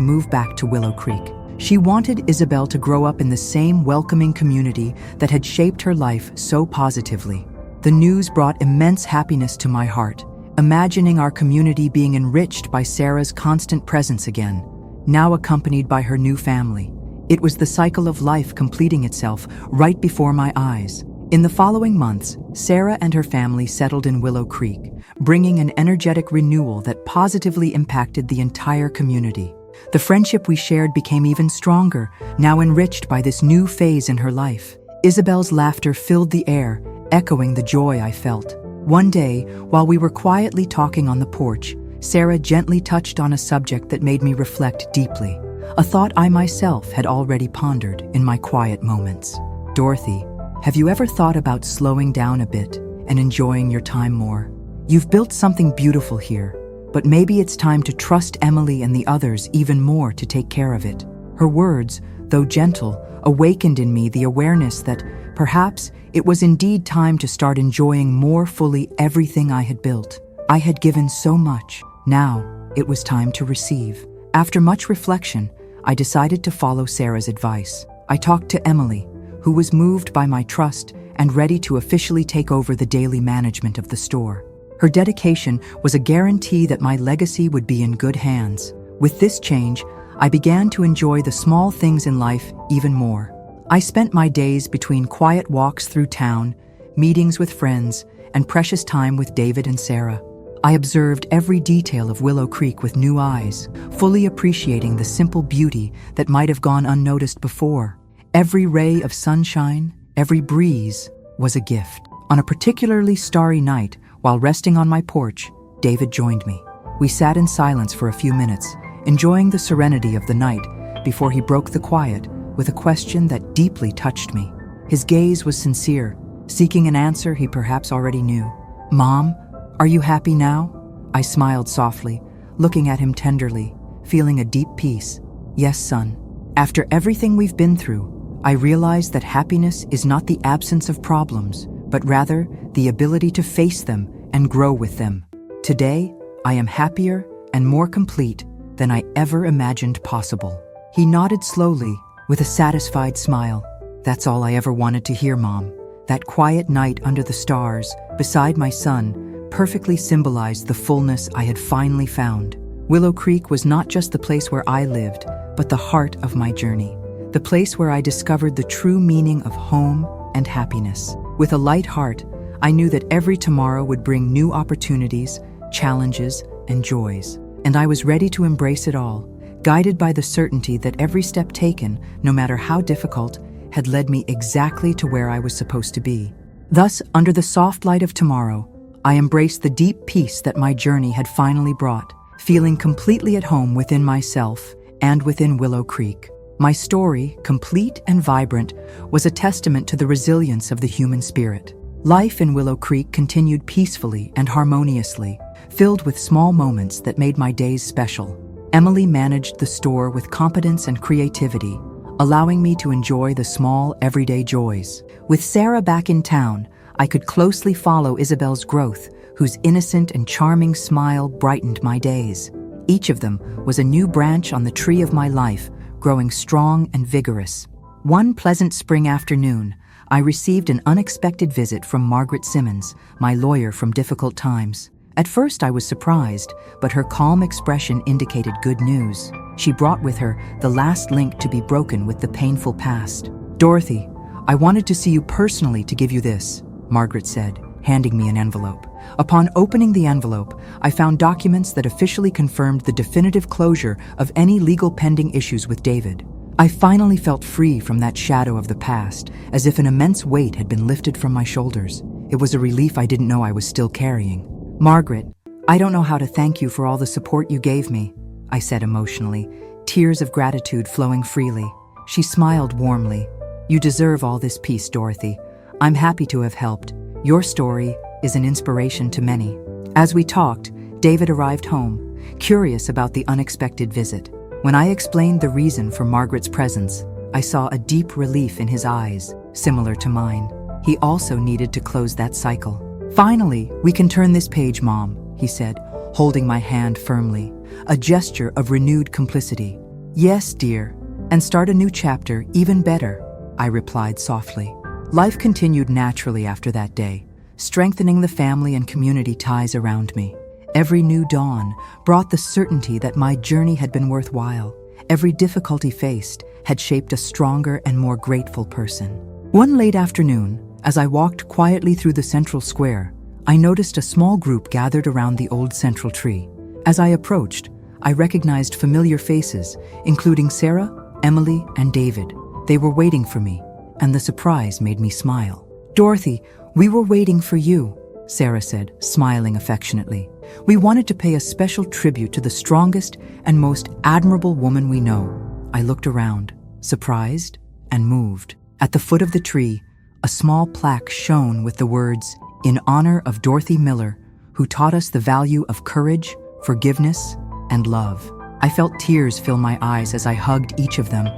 move back to Willow Creek. She wanted Isabel to grow up in the same welcoming community that had shaped her life so positively. The news brought immense happiness to my heart, imagining our community being enriched by Sarah's constant presence again, now accompanied by her new family. It was the cycle of life completing itself right before my eyes. In the following months, Sarah and her family settled in Willow Creek, bringing an energetic renewal that positively impacted the entire community. The friendship we shared became even stronger, now enriched by this new phase in her life. Isabel's laughter filled the air, echoing the joy I felt. One day, while we were quietly talking on the porch, Sarah gently touched on a subject that made me reflect deeply, a thought I myself had already pondered in my quiet moments. "Dorothy, have you ever thought about slowing down a bit and enjoying your time more? You've built something beautiful here, but maybe it's time to trust Emily and the others even more to take care of it." Her words, though gentle, awakened in me the awareness that perhaps it was indeed time to start enjoying more fully everything I had built. I had given so much. Now it was time to receive. After much reflection, I decided to follow Sarah's advice. I talked to Emily, who was moved by my trust and ready to officially take over the daily management of the store. Her dedication was a guarantee that my legacy would be in good hands. With this change, I began to enjoy the small things in life even more. I spent my days between quiet walks through town, meetings with friends, and precious time with David and Sarah. I observed every detail of Willow Creek with new eyes, fully appreciating the simple beauty that might have gone unnoticed before. Every ray of sunshine, every breeze, was a gift. On a particularly starry night, while resting on my porch, David joined me. We sat in silence for a few minutes, enjoying the serenity of the night, before he broke the quiet with a question that deeply touched me. His gaze was sincere, seeking an answer he perhaps already knew. "Mom, are you happy now?" I smiled softly, looking at him tenderly, feeling a deep peace. "Yes, son. After everything we've been through, I realized that happiness is not the absence of problems, but rather the ability to face them and grow with them. Today, I am happier and more complete than I ever imagined possible." He nodded slowly, with a satisfied smile. "That's all I ever wanted to hear, Mom." That quiet night under the stars, beside my son, perfectly symbolized the fullness I had finally found. Willow Creek was not just the place where I lived, but the heart of my journey. The place where I discovered the true meaning of home and happiness. With a light heart, I knew that every tomorrow would bring new opportunities, challenges, and joys. And I was ready to embrace it all, guided by the certainty that every step taken, no matter how difficult, had led me exactly to where I was supposed to be. Thus, under the soft light of tomorrow, I embraced the deep peace that my journey had finally brought, feeling completely at home within myself and within Willow Creek. My story, complete and vibrant, was a testament to the resilience of the human spirit. Life in Willow Creek continued peacefully and harmoniously, filled with small moments that made my days special. Emily managed the store with competence and creativity, allowing me to enjoy the small, everyday joys. With Sarah back in town, I could closely follow Isabel's growth, whose innocent and charming smile brightened my days. Each of them was a new branch on the tree of my life, growing strong and vigorous. One pleasant spring afternoon, I received an unexpected visit from Margaret Simmons, my lawyer from difficult times. At first I was surprised, but her calm expression indicated good news. She brought with her the last link to be broken with the painful past. "Dorothy, I wanted to see you personally to give you this," Margaret said, handing me an envelope. Upon opening the envelope, I found documents that officially confirmed the definitive closure of any legal pending issues with David. I finally felt free from that shadow of the past, as if an immense weight had been lifted from my shoulders. It was a relief I didn't know I was still carrying. "Margaret, I don't know how to thank you for all the support you gave me," I said emotionally, tears of gratitude flowing freely. She smiled warmly. "You deserve all this peace, Dorothy. I'm happy to have helped. Your story is an inspiration to many." As we talked, David arrived home, curious about the unexpected visit. When I explained the reason for Margaret's presence, I saw a deep relief in his eyes, similar to mine. He also needed to close that cycle. "Finally, we can turn this page, Mom," he said, holding my hand firmly, a gesture of renewed complicity. "Yes, dear, and start a new chapter even better," I replied softly. Life continued naturally after that day, strengthening the family and community ties around me. Every new dawn brought the certainty that my journey had been worthwhile. Every difficulty faced had shaped a stronger and more grateful person. One late afternoon, as I walked quietly through the central square, I noticed a small group gathered around the old central tree. As I approached, I recognized familiar faces, including Sarah, Emily, and David. They were waiting for me, and the surprise made me smile. "Dorothy, we were waiting for you," Sarah said, smiling affectionately. "We wanted to pay a special tribute to the strongest and most admirable woman we know." I looked around, surprised and moved. At the foot of the tree, a small plaque shone with the words, "In honor of Dorothy Miller, who taught us the value of courage, forgiveness, and love." I felt tears fill my eyes as I hugged each of them,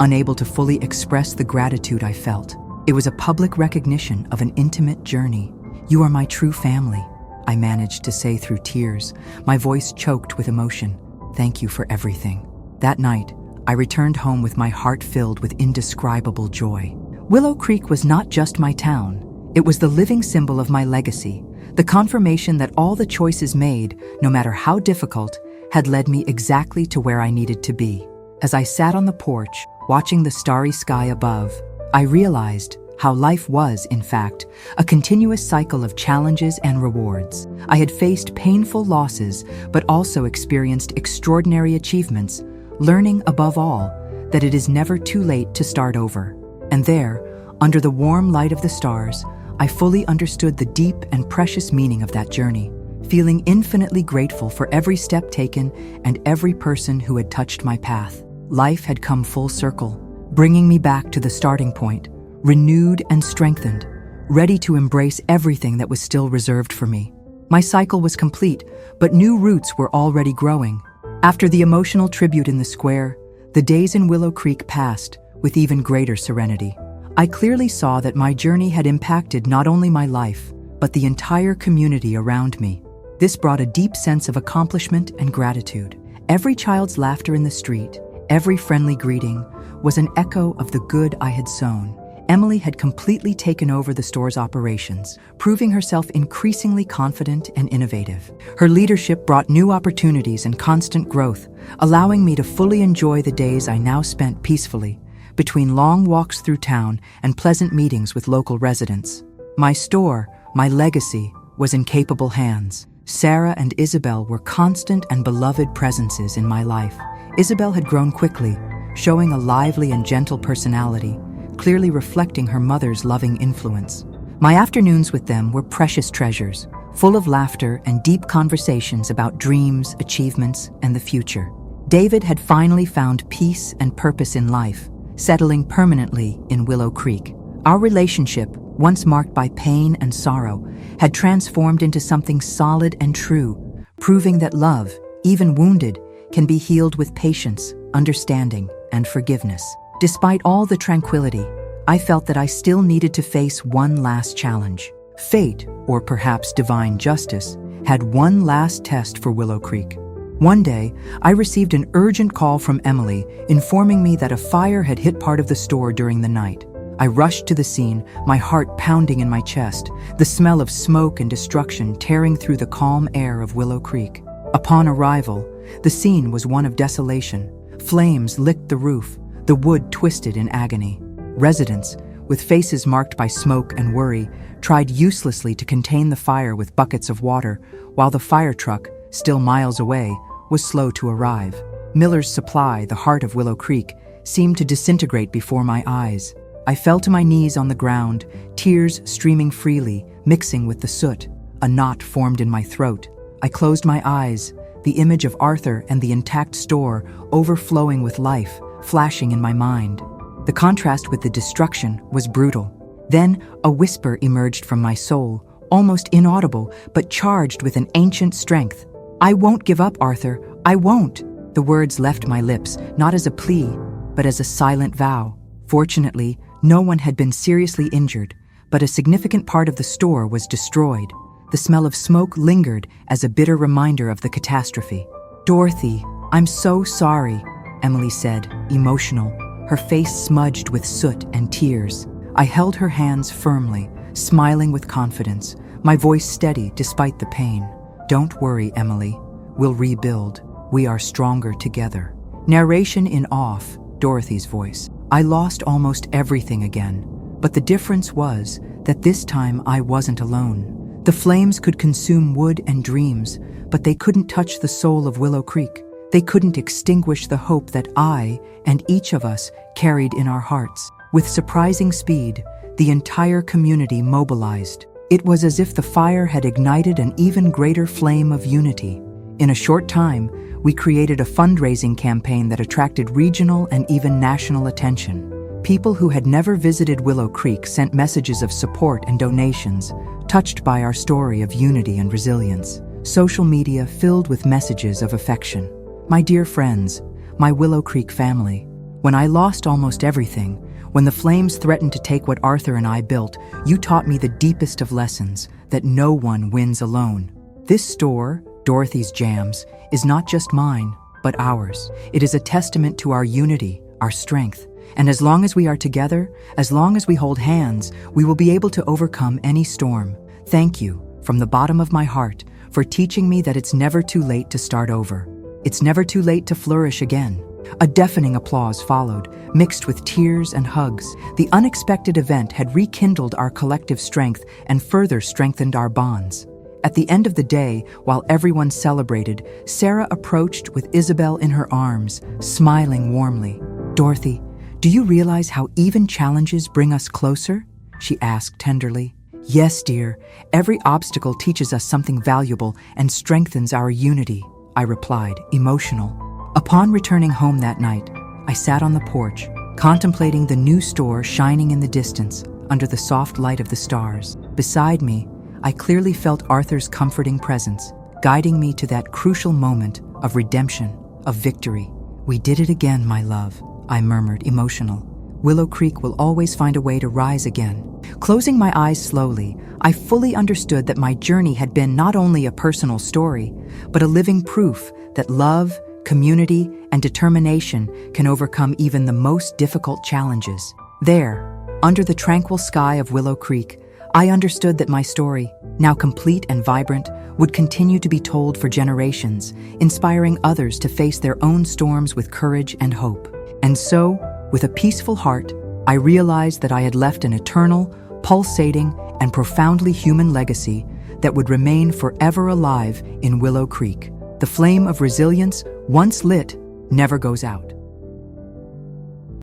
unable to fully express the gratitude I felt. It was a public recognition of an intimate journey. "You are my true family," I managed to say through tears, my voice choked with emotion. "Thank you for everything." That night, I returned home with my heart filled with indescribable joy. Willow Creek was not just my town. It was the living symbol of my legacy, the confirmation that all the choices made, no matter how difficult, had led me exactly to where I needed to be. As I sat on the porch, watching the starry sky above, I realized how life was, in fact, a continuous cycle of challenges and rewards. I had faced painful losses, but also experienced extraordinary achievements, learning above all that it is never too late to start over. And there, under the warm light of the stars, I fully understood the deep and precious meaning of that journey, feeling infinitely grateful for every step taken and every person who had touched my path. Life had come full circle, bringing me back to the starting point, renewed and strengthened, ready to embrace everything that was still reserved for me. My cycle was complete, but new roots were already growing. After the emotional tribute in the square, the days in Willow Creek passed with even greater serenity. I clearly saw that my journey had impacted not only my life, but the entire community around me. This brought a deep sense of accomplishment and gratitude. Every child's laughter in the street, every friendly greeting, was an echo of the good I had sown. Emily had completely taken over the store's operations, proving herself increasingly confident and innovative. Her leadership brought new opportunities and constant growth, allowing me to fully enjoy the days I now spent peacefully, between long walks through town and pleasant meetings with local residents. My store, my legacy, was in capable hands. Sarah and Isabel were constant and beloved presences in my life. Isabel had grown quickly, showing a lively and gentle personality, clearly reflecting her mother's loving influence. My afternoons with them were precious treasures, full of laughter and deep conversations about dreams, achievements, and the future. David had finally found peace and purpose in life, settling permanently in Willow Creek. Our relationship, once marked by pain and sorrow, had transformed into something solid and true, proving that love, even wounded, can be healed with patience, understanding, and forgiveness. Despite all the tranquility, I felt that I still needed to face one last challenge. Fate, or perhaps divine justice, had one last test for Willow Creek. One day, I received an urgent call from Emily informing me that a fire had hit part of the store during the night. I rushed to the scene, my heart pounding in my chest, the smell of smoke and destruction tearing through the calm air of Willow Creek. Upon arrival, the scene was one of desolation. Flames licked the roof, the wood twisted in agony. Residents, with faces marked by smoke and worry, tried uselessly to contain the fire with buckets of water, while the fire truck, still miles away, was slow to arrive. Miller's Supply, the heart of Willow Creek, seemed to disintegrate before my eyes. I fell to my knees on the ground, tears streaming freely, mixing with the soot. A knot formed in my throat. I closed my eyes, the image of Arthur and the intact store overflowing with life, flashing in my mind. The contrast with the destruction was brutal. Then a whisper emerged from my soul, almost inaudible, but charged with an ancient strength. "I won't give up, Arthur. I won't." The words left my lips, not as a plea, but as a silent vow. Fortunately, no one had been seriously injured, but a significant part of the store was destroyed. The smell of smoke lingered as a bitter reminder of the catastrophe. "Dorothy, I'm so sorry," Emily said, emotional, her face smudged with soot and tears. I held her hands firmly, smiling with confidence, my voice steady despite the pain. Don't worry, Emily. We'll rebuild. We are stronger together. Narration in off, Dorothy's voice. I lost almost everything again, but the difference was that this time I wasn't alone. The flames could consume wood and dreams, but they couldn't touch the soul of Willow Creek. They couldn't extinguish the hope that I and each of us carried in our hearts. With surprising speed, the entire community mobilized. It was as if the fire had ignited an even greater flame of unity. In a short time, we created a fundraising campaign that attracted regional and even national attention. People who had never visited Willow Creek sent messages of support and donations, touched by our story of unity and resilience. Social media filled with messages of affection. My dear friends, my Willow Creek family, when I lost almost everything, when the flames threatened to take what Arthur and I built, you taught me the deepest of lessons, that no one wins alone. This store, Dorothy's Jams, is not just mine, but ours. It is a testament to our unity, our strength. And as long as we are together, as long as we hold hands, we will be able to overcome any storm. Thank you, from the bottom of my heart, for teaching me that it's never too late to start over. It's never too late to flourish again. A deafening applause followed, mixed with tears and hugs. The unexpected event had rekindled our collective strength and further strengthened our bonds. At the end of the day, while everyone celebrated, Sarah approached with Isabel in her arms, smiling warmly. "Dorothy, do you realize how even challenges bring us closer?" she asked tenderly. "Yes, dear. Every obstacle teaches us something valuable and strengthens our unity," I replied, emotional. Upon returning home that night, I sat on the porch, contemplating the new store shining in the distance under the soft light of the stars. Beside me, I clearly felt Arthur's comforting presence, guiding me to that crucial moment of redemption, of victory. "We did it again, my love," I murmured, emotional. "Willow Creek will always find a way to rise again." Closing my eyes slowly, I fully understood that my journey had been not only a personal story, but a living proof that love, community, and determination can overcome even the most difficult challenges. There, under the tranquil sky of Willow Creek, I understood that my story, now complete and vibrant, would continue to be told for generations, inspiring others to face their own storms with courage and hope. And so, with a peaceful heart, I realized that I had left an eternal, pulsating, and profoundly human legacy that would remain forever alive in Willow Creek. The flame of resilience, once lit, never goes out.